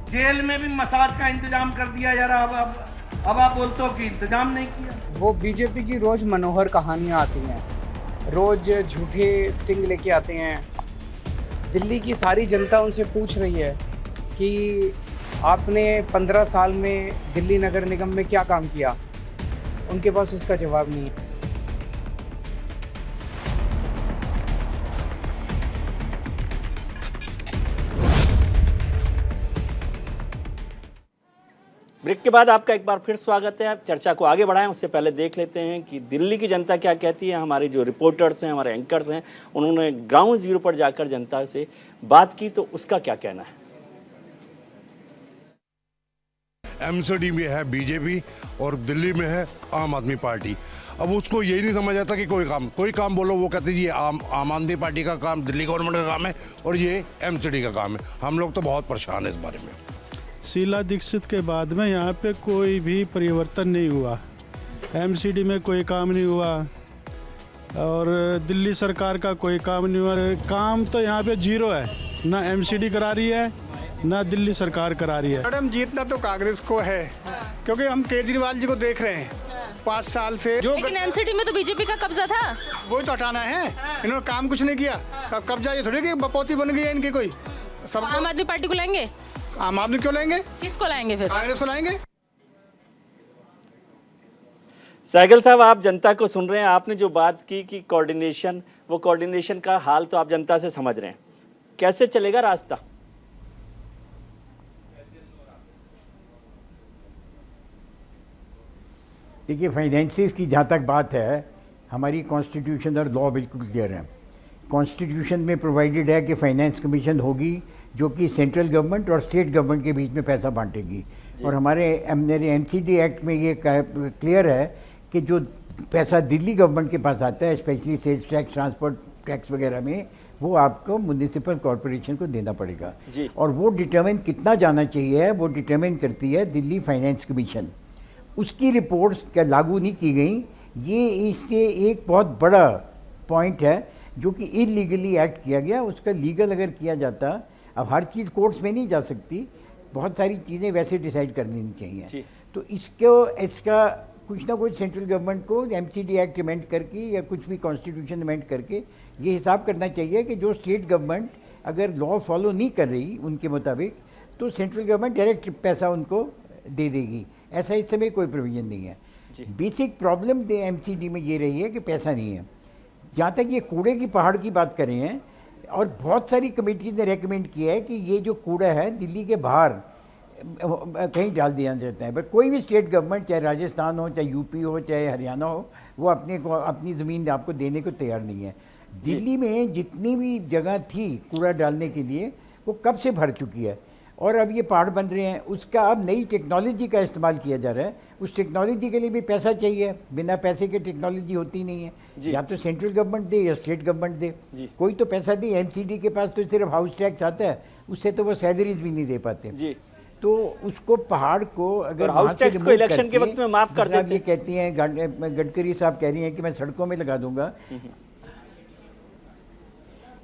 जेल में भी मसाज का इंतजाम कर दिया यार। अब आप बोलते हो कि इंतजाम नहीं किया। वो बीजेपी की रोज मनोहर कहानियां आती हैं, रोज झूठे स्टिंग लेके आते हैं। दिल्ली की सारी जनता उनसे पूछ रही है कि आपने 15 साल में दिल्ली नगर निगम में क्या काम किया, उनके पास उसका जवाब नहीं है। ब्रेक के बाद आपका एक बार फिर स्वागत है। आप चर्चा को आगे बढ़ाएं उससे पहले देख लेते हैं कि दिल्ली की जनता क्या कहती है। हमारे जो रिपोर्टर्स हैं, हमारे एंकर्स हैं, उन्होंने ग्राउंड जीरो पर जाकर जनता से बात की, तो उसका क्या कहना है। एमसीडी में है बीजेपी और दिल्ली में है आम आदमी पार्टी। अब उसको यही नहीं समझ आता कि कोई काम बोलो वो कहते जी ये आम आदमी पार्टी का काम, दिल्ली गवर्नमेंट का काम है और ये एमसीडी का काम है। हम लोग तो बहुत परेशान है इस बारे में। शीला दीक्षित के बाद में यहाँ पे कोई भी परिवर्तन नहीं हुआ, एमसीडी में कोई काम नहीं हुआ और दिल्ली सरकार का कोई काम नहीं हुआ। काम तो यहाँ पे जीरो है, ना एमसीडी करा रही है ना दिल्ली सरकार करा रही है। मैडम जीतना तो कांग्रेस को है, क्योंकि हम केजरीवाल जी को देख रहे हैं 5 साल से। लेकिन एमसीडी में तो बीजेपी का कब्जा था, वही तो हटाना है। इन्होंने काम कुछ नहीं किया, कब्जा ये थोड़ी कि बपौती बन गई है इनकी कोई। सब आम आदमी पार्टी को लाएंगे? आम आदमी क्यों लाएंगे? किसको लाएंगे फिर? कांग्रेस को लाएंगे। सहगल साहब, आप जनता को सुन रहे हैं। आपने जो बात की कि कोऑर्डिनेशन, वो कोऑर्डिनेशन का हाल तो आप जनता से समझ रहे हैं। कैसे चलेगा रास्ता? देखिए, फाइनेंसिस की जहाँ तक बात है, हमारी कॉन्स्टिट्यूशन और लॉ बिल्कुल क्लियर है। कॉन्स्टिट्यूशन में प्रोवाइडेड है कि फाइनेंस कमीशन होगी जो कि सेंट्रल गवर्नमेंट और स्टेट गवर्नमेंट के बीच में पैसा बांटेगी, और हमारे एमसीडी एक्ट में ये क्लियर है कि जो पैसा दिल्ली गवर्नमेंट के पास आता है, specially sales tax, transport tax वगैरह में, वो आपको म्युनिसिपल कॉरपोरेशन को देना पड़ेगा। और वो डिटर्मिन कितना जाना चाहिए वो डिटर्मिन करती है दिल्ली फाइनेंस कमीशन। उसकी रिपोर्ट्स क्या लागू नहीं की गई, ये इससे एक बहुत बड़ा पॉइंट है जो कि इलीगली एक्ट किया गया। उसका लीगल अगर किया जाता, अब हर चीज़ कोर्ट्स में नहीं जा सकती, बहुत सारी चीज़ें वैसे डिसाइड कर लेनी चाहिए। तो इसका कुछ ना कुछ सेंट्रल गवर्नमेंट को एमसीडी एक्ट अमेंड करके या कुछ भी कॉन्स्टिट्यूशन अमेंड करके ये हिसाब करना चाहिए कि जो स्टेट गवर्नमेंट अगर लॉ फॉलो नहीं कर रही उनके मुताबिक, तो सेंट्रल गवर्नमेंट डायरेक्ट पैसा उनको दे देगी। ऐसा इस समय कोई प्रोविजन नहीं है। बेसिक प्रॉब्लम एमसीडी में ये रही है कि पैसा नहीं है। जहाँ तक ये कूड़े की पहाड़ की बात कर रहे हैं, और बहुत सारी कमेटीज ने रेकमेंड किया है कि ये जो कूड़ा है दिल्ली के बाहर कहीं डाल दिया जाता है, बट कोई भी स्टेट गवर्नमेंट, चाहे राजस्थान हो, चाहे यूपी हो, चाहे हरियाणा हो, वो अपनी ज़मीन आपको देने को तैयार नहीं है। दिल्ली में जितनी भी जगह थी कूड़ा डालने के लिए, वो कब से भर चुकी है, और अब ये पहाड़ बन रहे हैं। उसका अब नई टेक्नोलॉजी का इस्तेमाल किया जा रहा है। उस टेक्नोलॉजी के लिए भी पैसा चाहिए, बिना पैसे के टेक्नोलॉजी होती नहीं है। या तो सेंट्रल गवर्नमेंट दे या स्टेट गवर्नमेंट दे, कोई तो पैसा दे। एमसीडी के पास तो सिर्फ हाउस टैक्स आता है, उससे तो वो सैलरीज भी नहीं दे पाते। तो उसको पहाड़ को अगर हाउस टैक्स को इलेक्शन के वक्त में माफ कर देते, ये कहती हैं गडकरी साहब कह रही हैं कि मैं सड़कों में लगा दूंगा।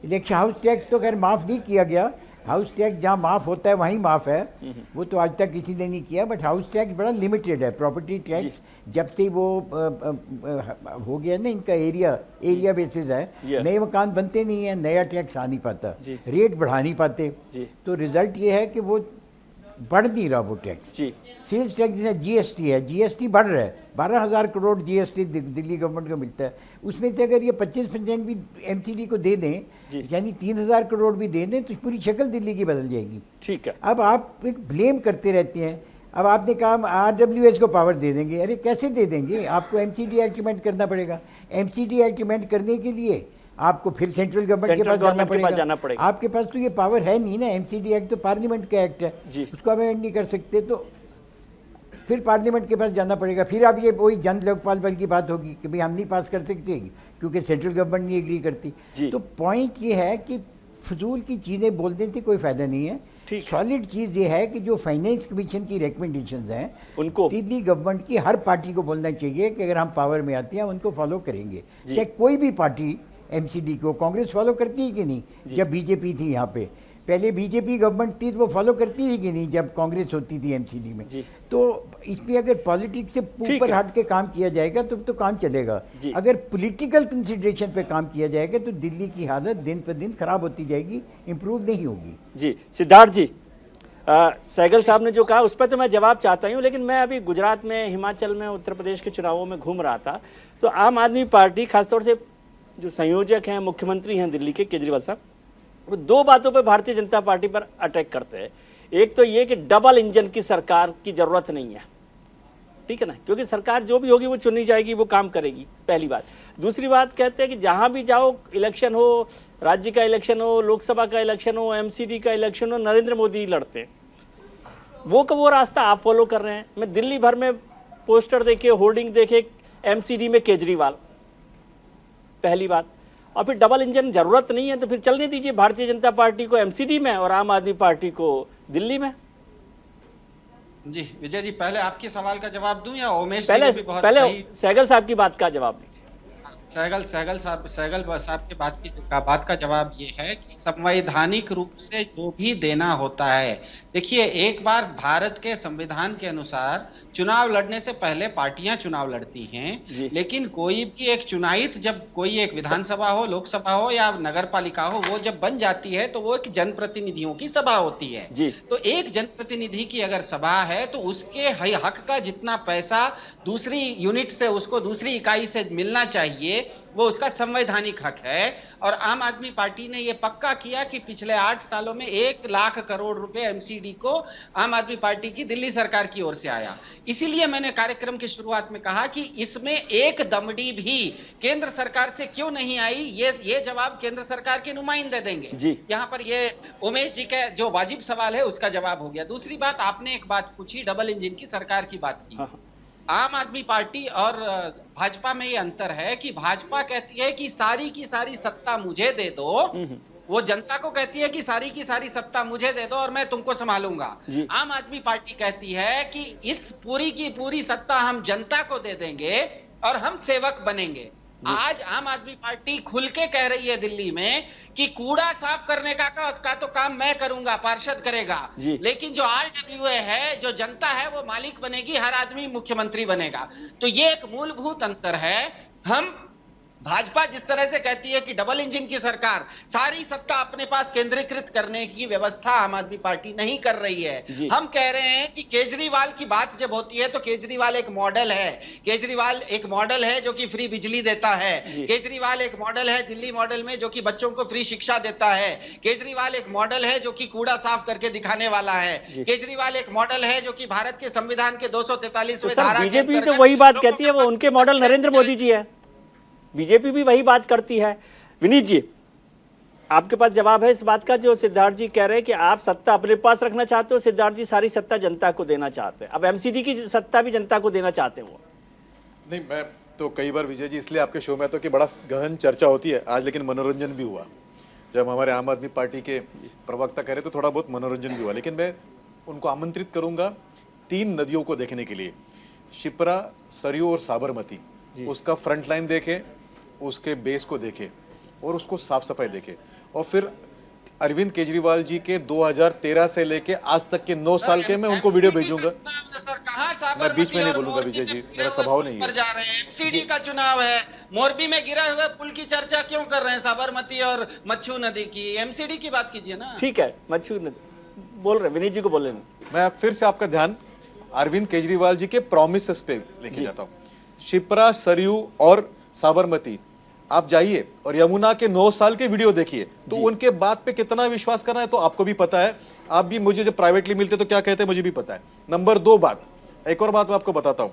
इलेक्शन हाउस टैक्स तो खैर माफ नहीं किया गया। हाउस टैक्स जहाँ माफ़ होता है वहीं माफ़ है, वो तो आज तक किसी ने नहीं किया। बट हाउस टैक्स बड़ा लिमिटेड है। प्रॉपर्टी टैक्स जब से वो हो गया ना, इनका एरिया बेसिस है, नए मकान बनते नहीं है, नया टैक्स आ नहीं पाता, रेट बढ़ा नहीं पाते। तो रिजल्ट ये है कि वो बढ़ नहीं रहा वो टैक्स। सेल्स टैक्स जैसे जीएसटी है, जीएसटी बढ़ रहा है। 12,000 करोड़ जीएसटी दिल्ली गवर्नमेंट को मिलता है। उसमें से अगर ये 25% भी एमसीडी को दे दें, यानी 3,000 करोड़ भी दे दें, तो पूरी शक्ल दिल्ली की बदल जाएगी। ठीक है। अब आप एक ब्लेम करते रहते हैं। अब आपने कहा आरडब्ल्यूएस को पावर दे देंगे। अरे कैसे दे देंगे? आपको एमसीडी एक्ट अमेंड करना पड़ेगा। एमसीडी एक्ट अमेंड करने के लिए आपको फिर सेंट्रल गवर्नमेंट के पास जाना पड़ेगा। आपके पास तो ये पावर है नहीं ना। एमसीडी एक्ट तो पार्लियामेंट का एक्ट है, उसको अमेंड नहीं कर सकते, तो फिर पार्लियामेंट के पास जाना पड़ेगा। फिर अब ये वही जन लोकपाल बल की बात होगी कि भाई हम नहीं पास कर सकते क्योंकि सेंट्रल गवर्नमेंट नहीं एग्री करती। तो पॉइंट ये है कि फजूल की चीज़ें बोलने से कोई फ़ायदा नहीं है। सॉलिड चीज़ ये है कि जो फाइनेंस कमीशन की रिकमेंडेशंस हैं, उनको दिल्ली गवर्नमेंट की हर पार्टी को बोलना चाहिए कि अगर हम पावर में आते हैं उनको फॉलो करेंगे। चाहे कोई भी पार्टी एमसीडी को, कांग्रेस फॉलो करती है कि नहीं? जब बीजेपी थी यहाँ पे, पहले बीजेपी गवर्नमेंट थी तो वो फॉलो करती थी कि नहीं जब कांग्रेस होती थी एमसीडी में? तो इसमें अगर पॉलिटिक्स से ऊपर हट के काम किया जाएगा तो काम चलेगा। अगर पॉलिटिकल कंसिडरेशन पे काम किया जाएगा तो दिल्ली की हालत दिन पर दिन खराब होती जाएगी, इंप्रूव नहीं होगी। जी सिद्धार्थ जी, सहगल साहब ने जो कहा उस पर तो मैं जवाब चाहता हूँ, लेकिन मैं अभी गुजरात में, हिमाचल में, उत्तर प्रदेश के चुनावों में घूम रहा था, तो आम आदमी पार्टी, खासतौर से जो संयोजक हैं, मुख्यमंत्री हैं दिल्ली के केजरीवाल साहब, वो दो बातों पर भारतीय जनता पार्टी पर अटैक करते हैं। एक तो ये कि डबल इंजन की सरकार की जरूरत नहीं है, ठीक है ना, क्योंकि सरकार जो भी होगी वो चुनी जाएगी, वो काम करेगी, पहली बात। दूसरी बात कहते हैं कि जहां भी जाओ, इलेक्शन हो, राज्य का इलेक्शन हो, लोकसभा का इलेक्शन हो, एमसीडी का इलेक्शन हो, नरेंद्र मोदी लड़ते हैं। वो रास्ता आप फॉलो कर रहे हैं। मैं दिल्ली भर में पोस्टर देखे, होर्डिंग देखे, एमसीडी में केजरीवाल, पहली बात। और फिर डबल इंजन जरूरत नहीं है तो फिर चलने दीजिए भारतीय जनता पार्टी को एमसीडी में और आम आदमी पार्टी को दिल्ली में। जी विजय जी, पहले आपके सवाल का जवाब दूं या उमेश जी पहले ने भी बहुत पहले सही सहगल साहब की बात का जवाब दीजिए। सहगल साहब के बात का जवाब ये है कि संवैधानिक रूप से जो भी देना होता है, देखिए एक बार भारत के संविधान के अनुसार चुनाव लड़ने से पहले पार्टियां चुनाव लड़ती हैं, लेकिन कोई भी एक चुनायित, जब कोई एक विधानसभा हो, लोकसभा हो या नगर पालिका हो, वो जब बन जाती है तो वो एक जनप्रतिनिधियों की सभा होती है। तो एक जनप्रतिनिधि की अगर सभा है तो उसके हक का जितना पैसा दूसरी यूनिट से, उसको दूसरी इकाई से मिलना चाहिए, वो उसका संवैधानिक हक है। और आम आदमी पार्टी ने ये पक्का किया कि पिछले 8 सालों में 1 लाख करोड़ रुपए एमसीडी को आम आदमी पार्टी की दिल्ली सरकार की ओर से आया। इसीलिए मैंने कार्यक्रम की शुरुआत में कहा कि इसमें एक दमड़ी भी केंद्र सरकार से क्यों नहीं आई, ये जवाब केंद्र सरकार के नुमाइंदे देंगे। यहाँ पर ये उमेश जी का जो वाजिब सवाल है उसका जवाब हो गया। दूसरी बात, आपने एक बात पूछी, डबल इंजन की सरकार की बात की। आम आदमी पार्टी और भाजपा में ये अंतर है कि भाजपा कहती है कि सारी की सारी सत्ता मुझे दे दो, वो जनता को कहती है कि सारी की सारी सत्ता मुझे दे दो और मैं तुमको संभालूंगा। आम आदमी पार्टी कहती है कि इस पूरी की पूरी सत्ता हम जनता को दे देंगे और हम सेवक बनेंगे। आज आम आदमी पार्टी खुल के कह रही है दिल्ली में कि कूड़ा साफ करने का तो काम मैं करूंगा, पार्षद करेगा, लेकिन जो आरडब्ल्यूए है, जो जनता है, वो मालिक बनेगी, हर आदमी मुख्यमंत्री बनेगा। तो ये एक मूलभूत अंतर है। हम भाजपा जिस तरह से कहती है कि डबल इंजन की सरकार, सारी सत्ता अपने पास केंद्रीकृत करने की व्यवस्था आम आदमी पार्टी नहीं कर रही है। हम कह रहे हैं कि केजरीवाल की बात जब होती है तो केजरीवाल एक मॉडल है, केजरीवाल एक मॉडल है जो कि फ्री बिजली देता है, केजरीवाल एक मॉडल है दिल्ली मॉडल में जो कि बच्चों को फ्री शिक्षा देता है, केजरीवाल एक मॉडल है जो कि कूड़ा साफ करके दिखाने वाला है, केजरीवाल एक मॉडल है जो कि भारत के संविधान के 243वें धारा। बीजेपी तो वही बात कहती है, वो उनके मॉडल नरेंद्र मोदी जी है, बीजेपी भी वही बात करती है। विनीत जी, आपके पास जवाब है इस बात का जो सिद्धार्थ जी कह रहे हैं कि आप सत्ता अपने पास रखना चाहते हो, सिद्धार्थ जी सारी सत्ता जनता को देना चाहते हैं, अब एमसीडी की सत्ता भी जनता को देना चाहते हो? नहीं, मैं तो कई बार विजय जी इसलिए आपके शो में तो कि बड़ा गहन चर्चा होती है आज, लेकिन मनोरंजन भी हुआ। जब हमारे आम आदमी पार्टी के प्रवक्ता कह रहे तो थोड़ा बहुत मनोरंजन भी हुआ, लेकिन मैं उनको आमंत्रित करूंगा 3 नदियों को देखने के लिए, शिप्रा, सरयू और साबरमती। उसका फ्रंट लाइन देखें, उसके बेस को देखें और उसको साफ सफाई देखें, और फिर अरविंद केजरीवाल जी के 2013 से लेके आज तक के 9 साल के मैं उनको वीडियो भेजूंगा। मैं बीच में नहीं बोलूंगा विजय जी, मेरा स्वभाव नहीं है। एमसीडी का चुनाव है, मोरबी में गिरा हुआ पुल की चर्चा क्यों कर रहे हैं? साबरमती और मच्छू नदी की, एमसीडी की बात कीजिए ना। ठीक है, मच्छू नदी बोल रहे, विनीत जी को बोल रहे। मैं फिर से आपका ध्यान अरविंद केजरीवाल जी के प्रोमिसेस पे लेके जाता हूँ। शिप्रा, सरयू और साबरमती, आप जाइए और यमुना के 9 साल के वीडियो देखिए, तो उनके बात पे कितना विश्वास करना है तो आपको भी पता है। आप भी मुझे जब प्राइवेटली मिलते तो क्या कहते हैं मुझे भी पता है। नंबर 2 बात, एक और बात मैं आपको बताता हूं।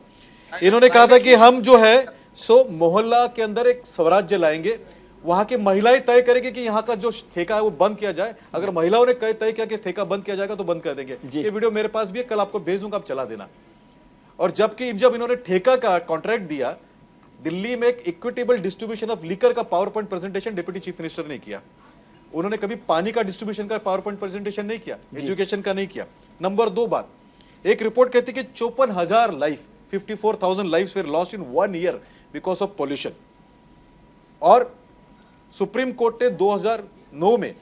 इन्होंने कहा था कि हम जो है सो मोहल्ला के अंदर एक स्वराज्य लाएंगे, वहां की महिलाएं तय करेंगे कि यहाँ का जो ठेका है वो बंद किया जाए। अगर महिलाओं ने तय किया कि ठेका बंद किया जाएगा तो बंद कर देंगे। ये वीडियो मेरे पास भी है, कल आपको भेज दूंगा, आप चला देना। और जब इन्होंने ठेका का कॉन्ट्रैक्ट दिया, दिल्ली में एक इक्विटेबल डिस्ट्रीब्यूशन ऑफ लिकर का power point presentation deputy chief minister ने किया। उन्होंने कभी पानी का डिस्ट्रीब्यूशन का पावर पॉइंट प्रेजेंटेशन नहीं किया, एजुकेशन का नहीं किया। नंबर 2 बात, एक रिपोर्ट कहती है कि 54,000 life, 54,000 lives were lost in 1 year because of pollution. और सुप्रीम कोर्ट ने 2009 में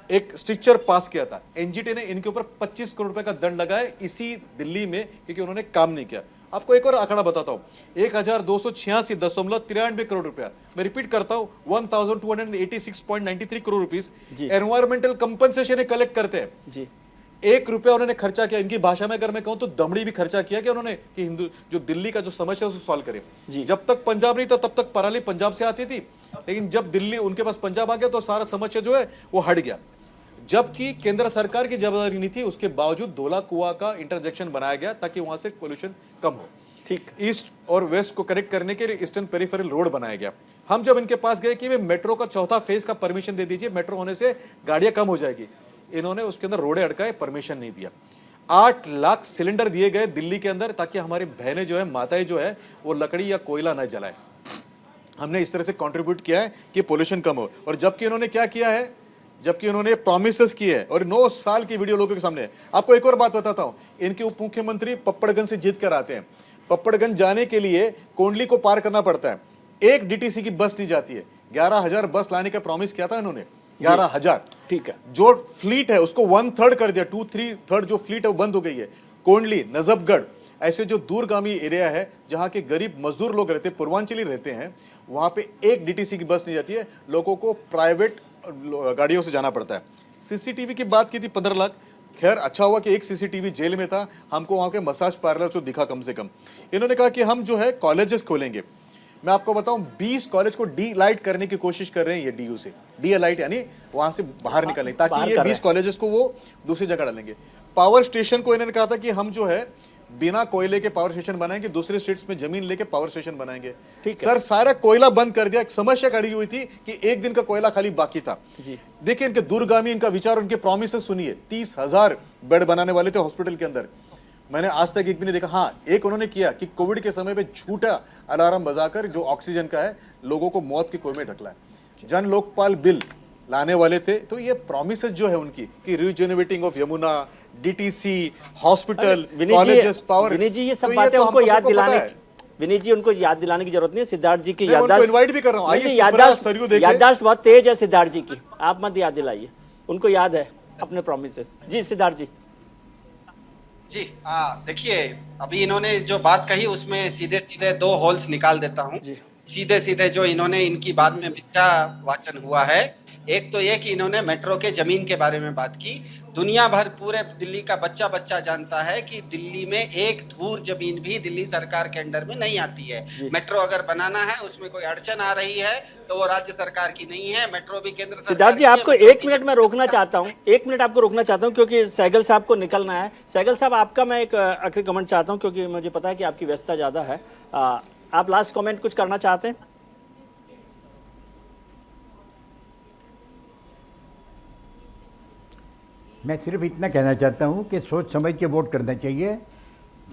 एक स्ट्रिक्चर पास किया था, एनजीटी ने इनके ऊपर 25 करोड़ रुपए का दंड लगाया इसी दिल्ली में, क्योंकि उन्होंने काम नहीं किया। आपको एक और आंकड़ा बताता हूं, 1286.93 करोड़ रुपया, मैं रिपीट करता हूं, 1286.93 crore rupees environmental compensation collect करते हैं जी। 1 रुपया उन्होंने खर्चा किया, इनकी भाषा में अगर मैं कहूं तो दमड़ी भी खर्चा किया कि उन्होंने कि हिंदू जो दिल्ली का जो समस्या उसको सॉल्व करे। जब तक पंजाब नहीं था तब तक पराली पंजाब से आती थी, लेकिन जब दिल्ली उनके पास पंजाब आ गया तो सारा समस्या जो है वो हट गया। जबकि केंद्र सरकार की जवाबदारी नहीं थी, उसके बावजूद धोला कुआं का इंटरजेक्शन बनाया गया ताकि वहां से पोल्यूशन कम हो। ठीक, ईस्ट और वेस्ट को कनेक्ट करने के लिए ईस्टर्न पेरिफेरल रोड बनाया गया। हम जब इनके पास गए कि वे मेट्रो का चौथा फेज का परमिशन दे दीजिए, मेट्रो होने से गाड़ियां कम हो जाएगी, इन्होंने उसके अंदर रोडे अटकाए, परमिशन नहीं दिया। 8 लाख सिलेंडर दिए गए दिल्ली के अंदर ताकि हमारी बहनें जो है, माताएं जो है, वो लकड़ी या कोयला न जलाए। हमने इस तरह से कंट्रीब्यूट किया है कि पोल्यूशन कम हो। और जबकि इन्होंने क्या किया है, जबकि उन्होंने प्रॉमिसेस किए हैं और 9 साल की वीडियो लोगों के सामने है। आपको एक और बात बताता हूं, इनके उप मुख्यमंत्री पप्पड़गंज से जीत कर आते हैं। पप्पड़गंज जाने के लिए कोंडली को पार करना पड़ता है, एक डीटीसी की बस नहीं जाती है। 11,000 बस लाने का प्रॉमिस किया था इन्होंने, 11,000। ठीक है, जो फ्लीट है उसको 1/3 कर दिया, 2-3 जो फ्लीट है वो बंद हो गई है। कोंडली, नजफगढ़, ऐसे जो दूरगामी एरिया है जहां के गरीब मजदूर लोग रहते हैं, पूर्वांचली रहते हैं, वहां पे एक डीटीसी की बस नहीं जाती है, लोगों को प्राइवेट गाड़ियों से जाना पड़ता है। सीसीटीवी की बात की थी 15 लाख, खैर अच्छा हुआ कि एक सीसीटीवी जेल में था, हमको वहां के मसाज पार्लर जो दिखा कम से कम। इन्होंने कहा कि हम जो है कॉलेजेस खोलेंगे। मैं आपको बताऊं 20 कॉलेज को डी लाइट करने की कोशिश कर रहे हैं ये डीयू से, डी लाइट यानी वहां से बाहर निकलने, ताकि ये 20 कॉलेजेस को वो दूसरी जगह डालेंगे। पावर स्टेशन को इन्होंने कहा था कि हम जो है बिना कोयले के पावर स्टेशन बनाएंगे, दूसरे स्टेट्स में जमीन लेके पावर स्टेशन बनाएंगे। सर सारा कोयला बंद कर दिया। समस्या खड़ी हुई थी कि एक दिन का कोयला खाली बाकी था। देखिए इनके दूरगामी इनका विचार, उनके प्रॉमिसेस सुनिए। 30,000 बेड बनाने वाले थे हॉस्पिटल के अंदर, मैंने आज तक एक भी नहीं देखा। हाँ, एक उन्होंने किया कि कोविड के समय पे झूठा अलार्म बजाकर जो ऑक्सीजन का है लोगों को मौत के कुएं में ढकला है। जन लोकपाल बिल लाने वाले थे। तो ये प्रॉमिसेस जो है उनकी कि regenerating of Yamuna, DTC, hospital, colleges, power, Vineet ji ये सब बातें उनको याद दिलाने, विनीत जी उनको याद दिलाने की जरूरत नहीं है। सिद्धार्थ जी की याददाश्त, इनवाइट भी कर रहा हूं, आइए याददाश्त बहुत तेज है सिद्धार्थ जी की, आप मत याद दिलाइए, उनको याद है अपने प्रॉमिसेस। जी सिद्धार्थ जी। जी देखिए, अभी इन्होंने जो बात कही उसमें सीधे सीधे 2 होल्स निकाल देता हूँ। सीधे सीधे जो इन्होंने इनकी बात में मिथ्या वाचन हुआ है, एक तो ये कि इन्होंने मेट्रो के जमीन के बारे में बात की। दुनिया भर पूरे दिल्ली का बच्चा बच्चा जानता है कि दिल्ली में एक धूर जमीन भी दिल्ली सरकार के अंडर में नहीं आती है। मेट्रो अगर बनाना है उसमें कोई अड़चन आ रही है तो वो राज्य सरकार की नहीं है, मेट्रो भी केंद्र सरकार। सिद्धार्थ जी आपको 1 मिनट में रोकना चाहता हूँ, 1 मिनट आपको रोकना चाहता हूँ क्योंकि सहगल साहब को निकलना है। सहगल साहब आपका मैं एक आखिरी कमेंट चाहता हूँ क्योंकि मुझे पता है कि आपकी व्यस्तता ज्यादा है। आप लास्ट कमेंट कुछ करना चाहते हैं? मैं सिर्फ इतना कहना चाहता हूँ कि सोच समझ के वोट करना चाहिए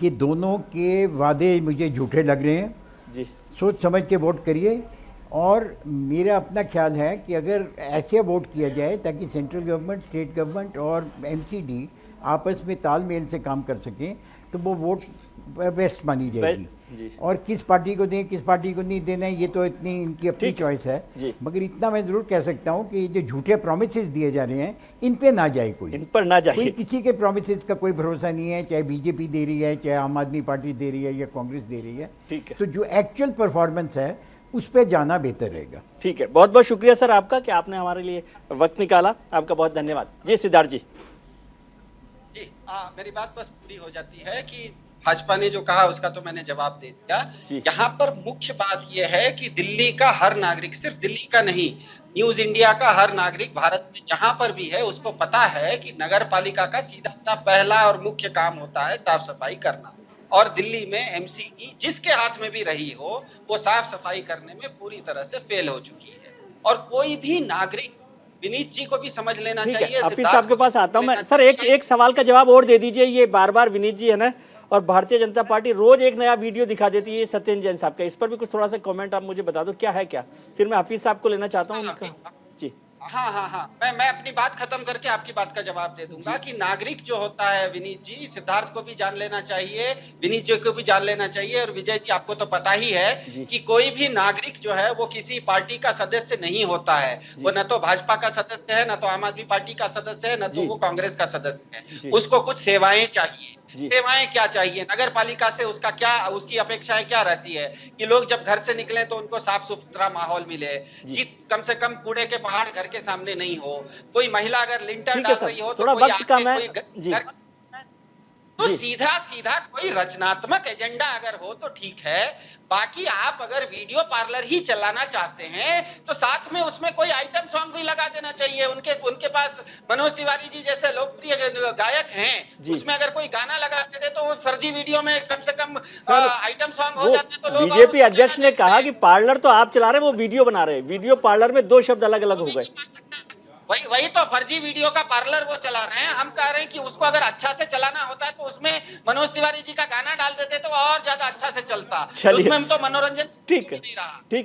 कि दोनों के वादे मुझे झूठे लग रहे हैं जी। सोच समझ के वोट करिए। और मेरा अपना ख्याल है कि अगर ऐसे वोट किया जाए ताकि सेंट्रल गवर्नमेंट, स्टेट गवर्नमेंट और एमसीडी आपस में तालमेल से काम कर सकें तो वो वोट बेस्ट मानी जाएगी। और किस पार्टी को दें किस पार्टी को नहीं देना है ये तो इतनी इनकी अपनी चॉइस है। मगर इतना मैं ज़रूर कह सकता हूँ कि जो झूठे प्रोमिसेस दिए जा रहे हैं इन पे ना जाए, कोई इन पर ना जाए, कोई किसी के प्रोमिसेस का कोई भरोसा नहीं है, चाहे बीजेपी दे रही है, चाहे आम आदमी पार्टी दे रही है या कांग्रेस दे रही है। ठीक है, तो जो एक्चुअल परफॉर्मेंस है उस पर जाना बेहतर रहेगा। ठीक है, बहुत बहुत शुक्रिया सर आपका कि आपने हमारे लिए वक्त निकाला, आपका बहुत धन्यवाद। जी सिद्धार्थ जी। जी मेरी बात बस पूरी हो जाती है कि भाजपा ने जो कहा उसका तो मैंने जवाब दे दिया। यहाँ पर मुख्य बात यह है कि दिल्ली का हर नागरिक, सिर्फ दिल्ली का नहीं, न्यूज इंडिया का हर नागरिक भारत में जहां पर भी है उसको पता है कि नगर पालिका का सीधा पहला और मुख्य काम होता है साफ सफाई करना। और दिल्ली में एमसीडी जिसके हाथ में भी रही हो वो साफ सफाई करने में पूरी तरह से फेल हो चुकी है। और कोई भी नागरिक, विनीत जी को भी समझ लेना चाहिए। हाफिज साहब के पास आता हूं मैं। सर एक सवाल का जवाब और दे दीजिए। ये बार बार विनीत जी है ना, और भारतीय जनता पार्टी रोज एक नया वीडियो दिखा देती है सत्येंद्र जैन साहब का, इस पर भी कुछ थोड़ा सा कमेंट आप मुझे बता दो क्या है क्या, फिर मैं हाफिज साहब को लेना चाहता हूँ उनका। जी हाँ, मैं अपनी बात खत्म करके आपकी बात का जवाब दे दूंगा कि नागरिक जो होता है, विनीत जी, सिद्धार्थ को भी जान लेना चाहिए, विनीत जी को भी जान लेना चाहिए, और विजय जी आपको तो पता ही है कि कोई भी नागरिक जो है वो किसी पार्टी का सदस्य नहीं होता है। वो न तो भाजपा का सदस्य है, न तो आम आदमी पार्टी का सदस्य है, न तो वो कांग्रेस का सदस्य है। उसको कुछ सेवाएं चाहिए। सेवाएं क्या चाहिए? नगर पालिका से उसका क्या, उसकी अपेक्षाएं क्या रहती है कि लोग जब घर से निकले तो उनको साफ सुथरा माहौल मिले, कि कम से कम कूड़े के पहाड़ घर के सामने नहीं हो, कोई महिला अगर लिंटर डाल रही हो तो थोड़ा वक्त कम है जी। तो सीधा सीधा कोई रचनात्मक एजेंडा अगर हो तो ठीक है, बाकी आप अगर वीडियो पार्लर ही चलाना चाहते हैं तो साथ में उसमें कोई आइटम सॉन्ग भी लगा देना चाहिए। उनके पास मनोज तिवारी जी जैसे लोकप्रिय गायक हैं, उसमें अगर कोई गाना लगा देते तो वो फर्जी वीडियो में कम से कम आइटम सॉन्ग हो जाते तो लोग। बीजेपी अध्यक्ष ने कहा कि पार्लर तो आप चला रहे हैं, वो वीडियो बना रहे हैं, वीडियो पार्लर में 2 शब्द अलग अलग हो गए। वही तो फर्जी वीडियो का पार्लर वो चला रहे हैं। हम कह रहे हैं कि उसको अगर अच्छा से चलाना होता है तो उसमें मनोज तिवारी जी का गाना डाल देते तो और ज्यादा अच्छा से चलता। उसमें तो मनोरंजन ठीक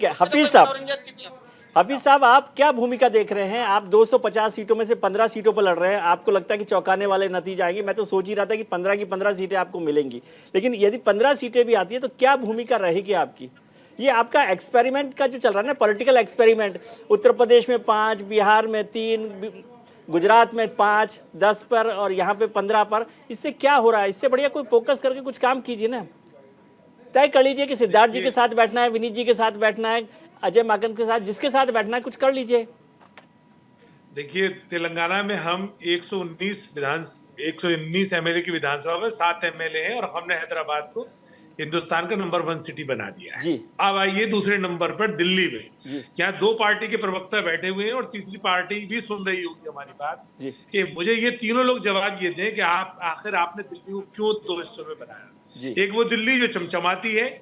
है। हफीज साहब आप क्या भूमिका देख रहे हैं? आप 250 सीटों में से 15 सीटों पर लड़ रहे हैं, आपको लगता है कि चौंकाने वाले नतीजे आएंगे? मैं तो सोच ही रहा था कि 15 की 15 सीटें आपको मिलेंगी, लेकिन यदि 15 सीटें भी आती है तो क्या भूमिका रहेगी आपकी? ये आपका एक्सपेरिमेंट का जो चल रहा है ना, पॉलिटिकल एक्सपेरिमेंट, उत्तर प्रदेश में 5, बिहार में 3, गुजरात में 5, 10 पर और यहाँ पे 15 पर, इससे क्या हो रहा है? इससे बढ़िया कोई फोकस करके कुछ काम कीजिए ना। तय कर लीजिए कि सिद्धार्थ जी के साथ बैठना है, विनीत जी के साथ बैठना है, अजय माकन के साथ, जिसके साथ बैठना है कुछ कर लीजिए। देखिए, तेलंगाना में हम 119 एमएलए की विधानसभा में 7 एमएलए हैं और हमने हैदराबाद को हिंदुस्तान का नंबर 1 सिटी बना दिया है। अब आइए दूसरे नंबर पर दिल्ली में, यहाँ 2 पार्टी के प्रवक्ता बैठे हुए हैं और तीसरी पार्टी भी सुन रही होगी हमारी बात कि मुझे ये तीनों लोग जवाब ये दें कि आप आखिर आपने दिल्ली को क्यों 2 हिस्सों में बनाया। एक वो दिल्ली जो चमचमाती है,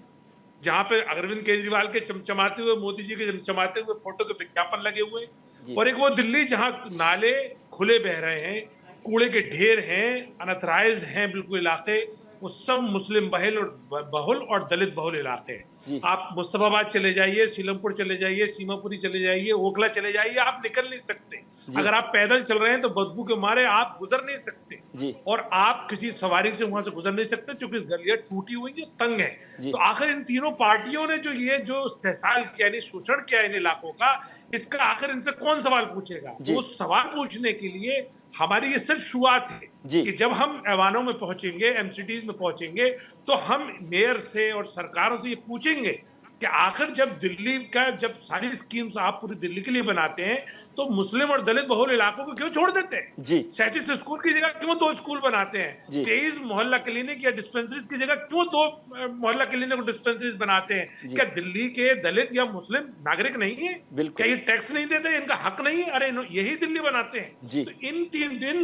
जहां पे अरविंद केजरीवाल के चमचमाते हुए, मोदी जी के चमचमाते हुए फोटो के विज्ञापन लगे हुए हैं, और एक वो दिल्ली जहां नाले खुले बह रहे हैं, कूड़े के ढेर हैं, अनथराइज हैं बिल्कुल इलाके, वो सब मुस्लिम बहुल और दलित बहुल इलाके हैं। आप मुस्तफाबाद चले जाइए, सीलमपुर चले जाइए, सीमापुरी चले जाइए, ओखला चले जाइए, आप निकल नहीं सकते। अगर आप पैदल चल रहे हैं तो बदबू के मारे आप गुजर नहीं सकते, और आप किसी सवारी से वहां से गुजर नहीं सकते क्योंकि गलियां टूटी हुई है, तंग है। तो आखिर इन तीनों पार्टियों ने जो इस्तेहसाल किया, यानी शोषण किया इन इलाकों का, इसका आखिर इनसे कौन सवाल पूछेगा? वो सवाल पूछने के लिए हमारी ये सिर्फ शुरुआत है कि जब हम ऐवानों में पहुंचेंगे, एमसीडीज में पहुंचेंगे, तो हम मेयर से और सरकारों से ये पूछेंगे कि आखिर जब सारी स्कीम्स आप पूरी दिल्ली के लिए बनाते हैं तो मुस्लिम और दलित बहुल इलाकों को क्यों छोड़ देते हैं? 37 स्कूल की जगह क्यों 2 स्कूल बनाते हैं? 23 मोहल्ला क्लिनिक या डिस्पेंसरीज की जगह क्यों 2 मोहल्ला क्लिनिक और डिस्पेंसरीज बनाते हैं? क्या दिल्ली के दलित या मुस्लिम नागरिक नहीं है? क्या ये टैक्स नहीं देते? इनका हक नहीं है? अरे यही दिल्ली बनाते हैं। तो इन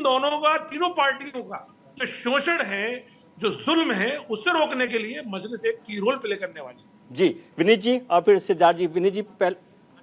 दोनों का, तीनों पार्टियों का जो शोषण है, जो जुल्म है, उससे रोकने के लिए मजलिस एक की रोल प्ले करने वाली। जी विनीत जी और फिर सिद्धार्थ जी। विनीत जी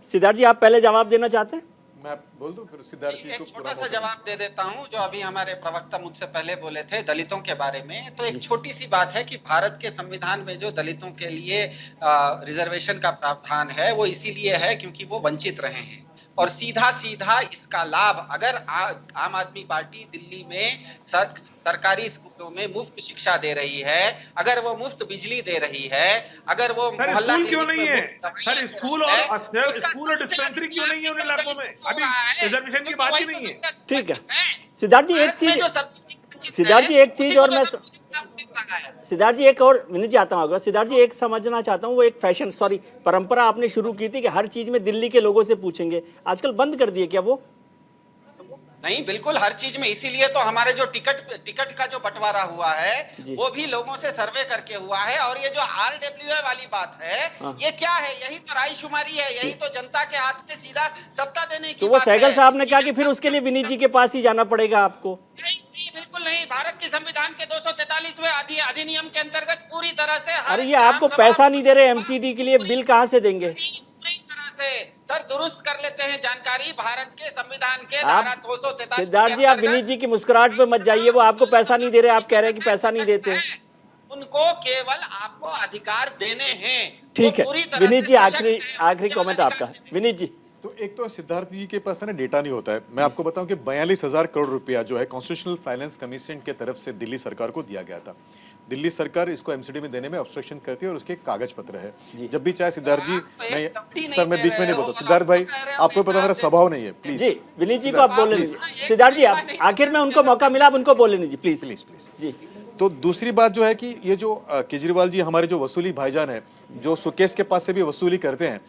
सिद्धार्थ जी आप पहले जवाब देना चाहते हैं? मैं बोल दूं फिर सिद्धार्थ जी को छोटा सा जवाब दे देता हूं। जो अभी हमारे प्रवक्ता मुझसे पहले बोले थे दलितों के बारे में, तो एक छोटी सी बात है कि भारत के संविधान में जो दलितों के लिए रिजर्वेशन का प्रावधान है वो इसीलिए है क्योंकि वो वंचित रहे हैं, और सीधा सीधा इसका लाभ अगर आम आदमी पार्टी दिल्ली में सरकारी स्कूलों में मुफ्त शिक्षा दे रही है, अगर वो मुफ्त बिजली दे रही है, अगर वो मोहल्ला क्यों नहीं है सर, स्कूल और डिस्पेंसरी क्यों नहीं है उन इलाकों में? अभी रिजर्वेशन की बात ही नहीं है। ठीक है सिद्धार्थ जी, एक चीज और मैं सिद्धार्थ जी एक और विनीत जी आता हूँ। सिद्धार्थ जी एक समझना चाहता हूँ, वो एक फैशन परंपरा आपने शुरू की थी कि हर चीज में दिल्ली के लोगों से पूछेंगे, आजकल बंद कर दिए क्या वो? नहीं, बिल्कुल हर चीज में। इसीलिए तो हमारे जो टिकट का जो बंटवारा हुआ है वो भी लोगों से सर्वे करके हुआ है। और ये जो RWA वाली बात है, ये क्या है? यही तो रायशुमारी है, यही तो जनता के हाथ में सीधा सत्ता देने की तो वो सहगल साहब ने कहा कि फिर उसके लिए विनीत जी के पास ही जाना पड़ेगा आपको। बिल्कुल नहीं, भारत के संविधान के 243वें अधिनियम के अंतर्गत पूरी तरह से अरे ये आपको पैसा नहीं दे रहे MCD के लिए, बिल कहाँ से देंगे? सर दुरुस्त कर लेते हैं जानकारी भारत के संविधान के धारा 243। सिद्धार्थ जी आप विनीत जी की मुस्कुराहट पे मत जाइए, वो आपको पैसा नहीं दे रहे, आप कह रहे हैं कि पैसा नहीं देते। उनको केवल आपको अधिकार देने हैं। ठीक है विनीत जी, आखिरी कमेंट आपका। विनीत जी, तो एक तो सिद्धार्थ जी के पास है ना डेटा नहीं होता है। मैं आपको बताऊं कि 42,000 करोड़ रुपया जो है कॉन्स्टिट्यूशनल फाइनेंस कमीशन के तरफ से दिल्ली सरकार को दिया गया था। दिल्ली सरकार इसको MCD में देने में ऑब्स्ट्रक्शन करती है और उसके कागज पत्र है। जब भी चाहे सिद्धार्थ जी, मैं सर मैं बीच में नहीं बोलता, सिद्धार्थ भाई आपको पता मेरा स्वभाव नहीं है, प्लीज जी विनीत जी को आप बोल लीजिए। सिद्धार्थ जी आप आखिर में उनको मौका मिला, आप उनको बोल लीजिए प्लीज प्लीज प्लीज जी। तो दूसरी बात जो है कि ये जो केजरीवाल जी हमारे जो वसूली भाईजान है, जो सुकेश के पास से भी वसूली करते हैं,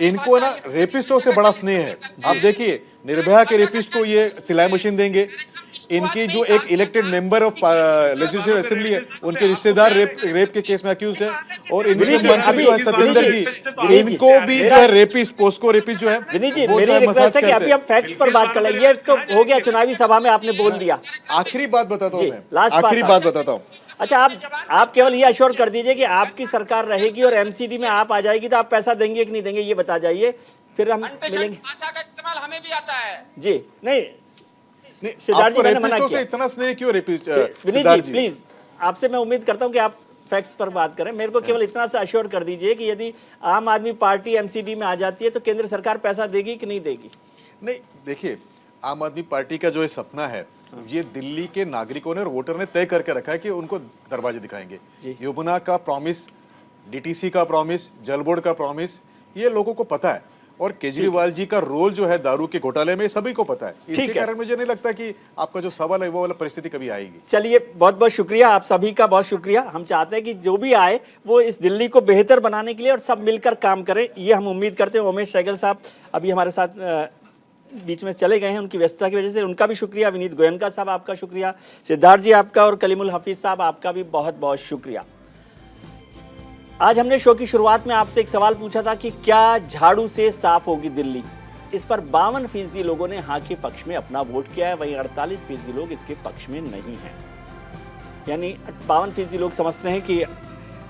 इनको ना रेपिस्टों से बड़ा स्नेह है। आप देखिए निर्भया के रेपिस्ट को ये सिलाई मशीन देंगे, इनकी जो एक elected member of legislative assembly है, उनके रिश्तेदार रेप के केस में अक्यूज्ड है, और इनके मंत्री जो है सत्येंद्र जी, इनको भी जो है रेपिस्ट, पोस्को रेपिस्ट जो है, विनीत जी, वो मेरी जो है रिक्वेस्ट मसाज है कि करते अभी हैं। आप फैक्ट्स पर बात कर लेंगे। तो हो गया, चुनावी सभा में आपने बोल दिया। आखिरी बात बताता हूँ जी, मैं, लास्ट आखिरी बात बताता हूँ। अच्छा, आप केवल ये अश्योर कर दीजिए कि आपकी सरकार रहेगी और एमसीडी में आप आ जाएगी तो आप पैसा देंगे कि नहीं देंगे, ये बता जाइए, फिर हम मिलेंगे। भाषा का इस्तेमाल हमें भी आता है जी नहीं, सिद्धार्थ जी, आपको मैंने मना रेपिस्टों किया। से इतना स्नेह क्यों रेपिस्ट विनीत सिद्धार्थ जी, जी? प्लीज, आपसे मैं उम्मीद करता हूं कि आप फैक्ट्स पर बात करें। मेरे को केवल इतना सा अश्योर कर दीजिए कि यदि आम आदमी पार्टी एमसीडी में आ जाती है तो केंद्र सरकार पैसा देगी कि नहीं देगी? नहीं, देखिए, आम आदमी पार्टी का जो ये सपना है, ये दिल्ली के नागरिकों ने और वोटर ने तय करके रखा है कि उनको दरवाजे दिखाएंगे। यमुना का प्रॉमिस, डीटीसी का प्रॉमिस, जल बोर्ड का प्रॉमिस, ये लोगों को पता है, और केजरीवाल जी का रोल जो है दारू के घोटाले में सभी को पता है। इसके कारण मुझे नहीं लगता कि आपका जो सवाल है वो वाला परिस्थिति कभी आएगी। चलिए, बहुत बहुत शुक्रिया, आप सभी का बहुत शुक्रिया। हम चाहते हैं कि जो भी आए वो इस दिल्ली को बेहतर बनाने के लिए और सब मिलकर काम करें, ये हम उम्मीद करते हैं। उमेश सहगल साहब अभी हमारे साथ बीच में चले गए हैं उनकी व्यस्तता की वजह से, उनका भी शुक्रिया। विनीत गोयनका साहब आपका शुक्रिया, सिद्धार्थ जी आपका, और कलीमुल हफीज साहब आपका भी बहुत बहुत शुक्रिया। आज हमने शो की शुरुआत में आपसे एक सवाल पूछा था कि क्या झाड़ू से साफ होगी दिल्ली। इस पर 52% लोगों ने हाँ के पक्ष में अपना वोट किया है, वहीं 48% लोग इसके पक्ष में नहीं हैं। यानी 52% लोग समझते हैं कि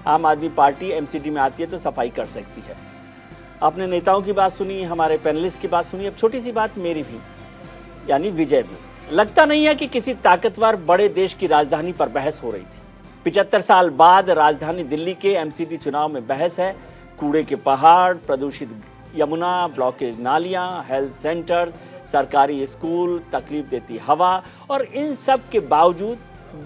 आम आदमी पार्टी एमसीडी में आती है तो सफाई कर सकती है। आपने नेताओं की बात सुनी, हमारे पैनलिस्ट की बात सुनी, अब छोटी सी बात मेरी भी, यानी विजय भी। लगता नहीं है कि किसी ताकतवर बड़े देश की राजधानी पर बहस हो रही थी। 75 साल बाद राजधानी दिल्ली के एमसीडी चुनाव में बहस है। कूड़े के पहाड़, प्रदूषित यमुना, ब्लॉकेज नालियां, हेल्थ सेंटर्स, सरकारी स्कूल, तकलीफ देती हवा, और इन सब के बावजूद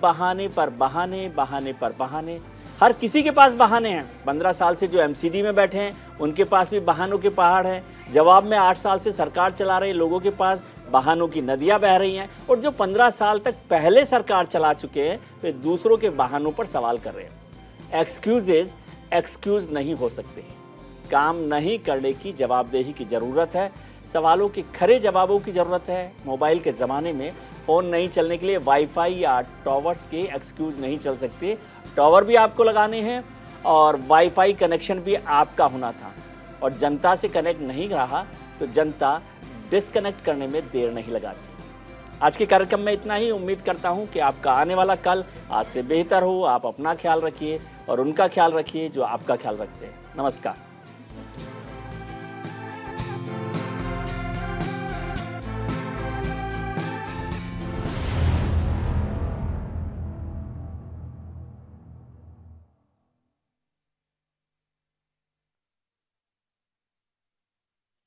बहाने पर बहाने, बहाने पर बहाने। हर किसी के पास बहाने हैं। 15 साल से जो एमसीडी में बैठे हैं उनके पास भी बहानों के पहाड़ हैं। जवाब में 8 साल से सरकार चला रहे लोगों के पास बहानों की नदियां बह रही हैं, और जो 15 साल तक पहले सरकार चला चुके हैं वे दूसरों के बहानों पर सवाल कर रहे हैं। एक्सक्यूजेज एक्सक्यूज नहीं हो सकते। काम नहीं करने की जवाबदेही की ज़रूरत है, सवालों के खरे जवाबों की ज़रूरत है। मोबाइल के ज़माने में फ़ोन नहीं चलने के लिए वाईफाई या टावर्स के एक्सक्यूज़ नहीं चल सकते। टावर भी आपको लगाने हैं और वाईफाई कनेक्शन भी आपका होना था, और जनता से कनेक्ट नहीं रहा तो जनता डिस्कनेक्ट करने में देर नहीं लगाती। आज के कार्यक्रम में इतना ही। उम्मीद करता हूं कि आपका आने वाला कल आज से बेहतर हो। आप अपना ख्याल रखिए और उनका ख्याल रखिए जो आपका ख्याल रखते हैं। नमस्कार।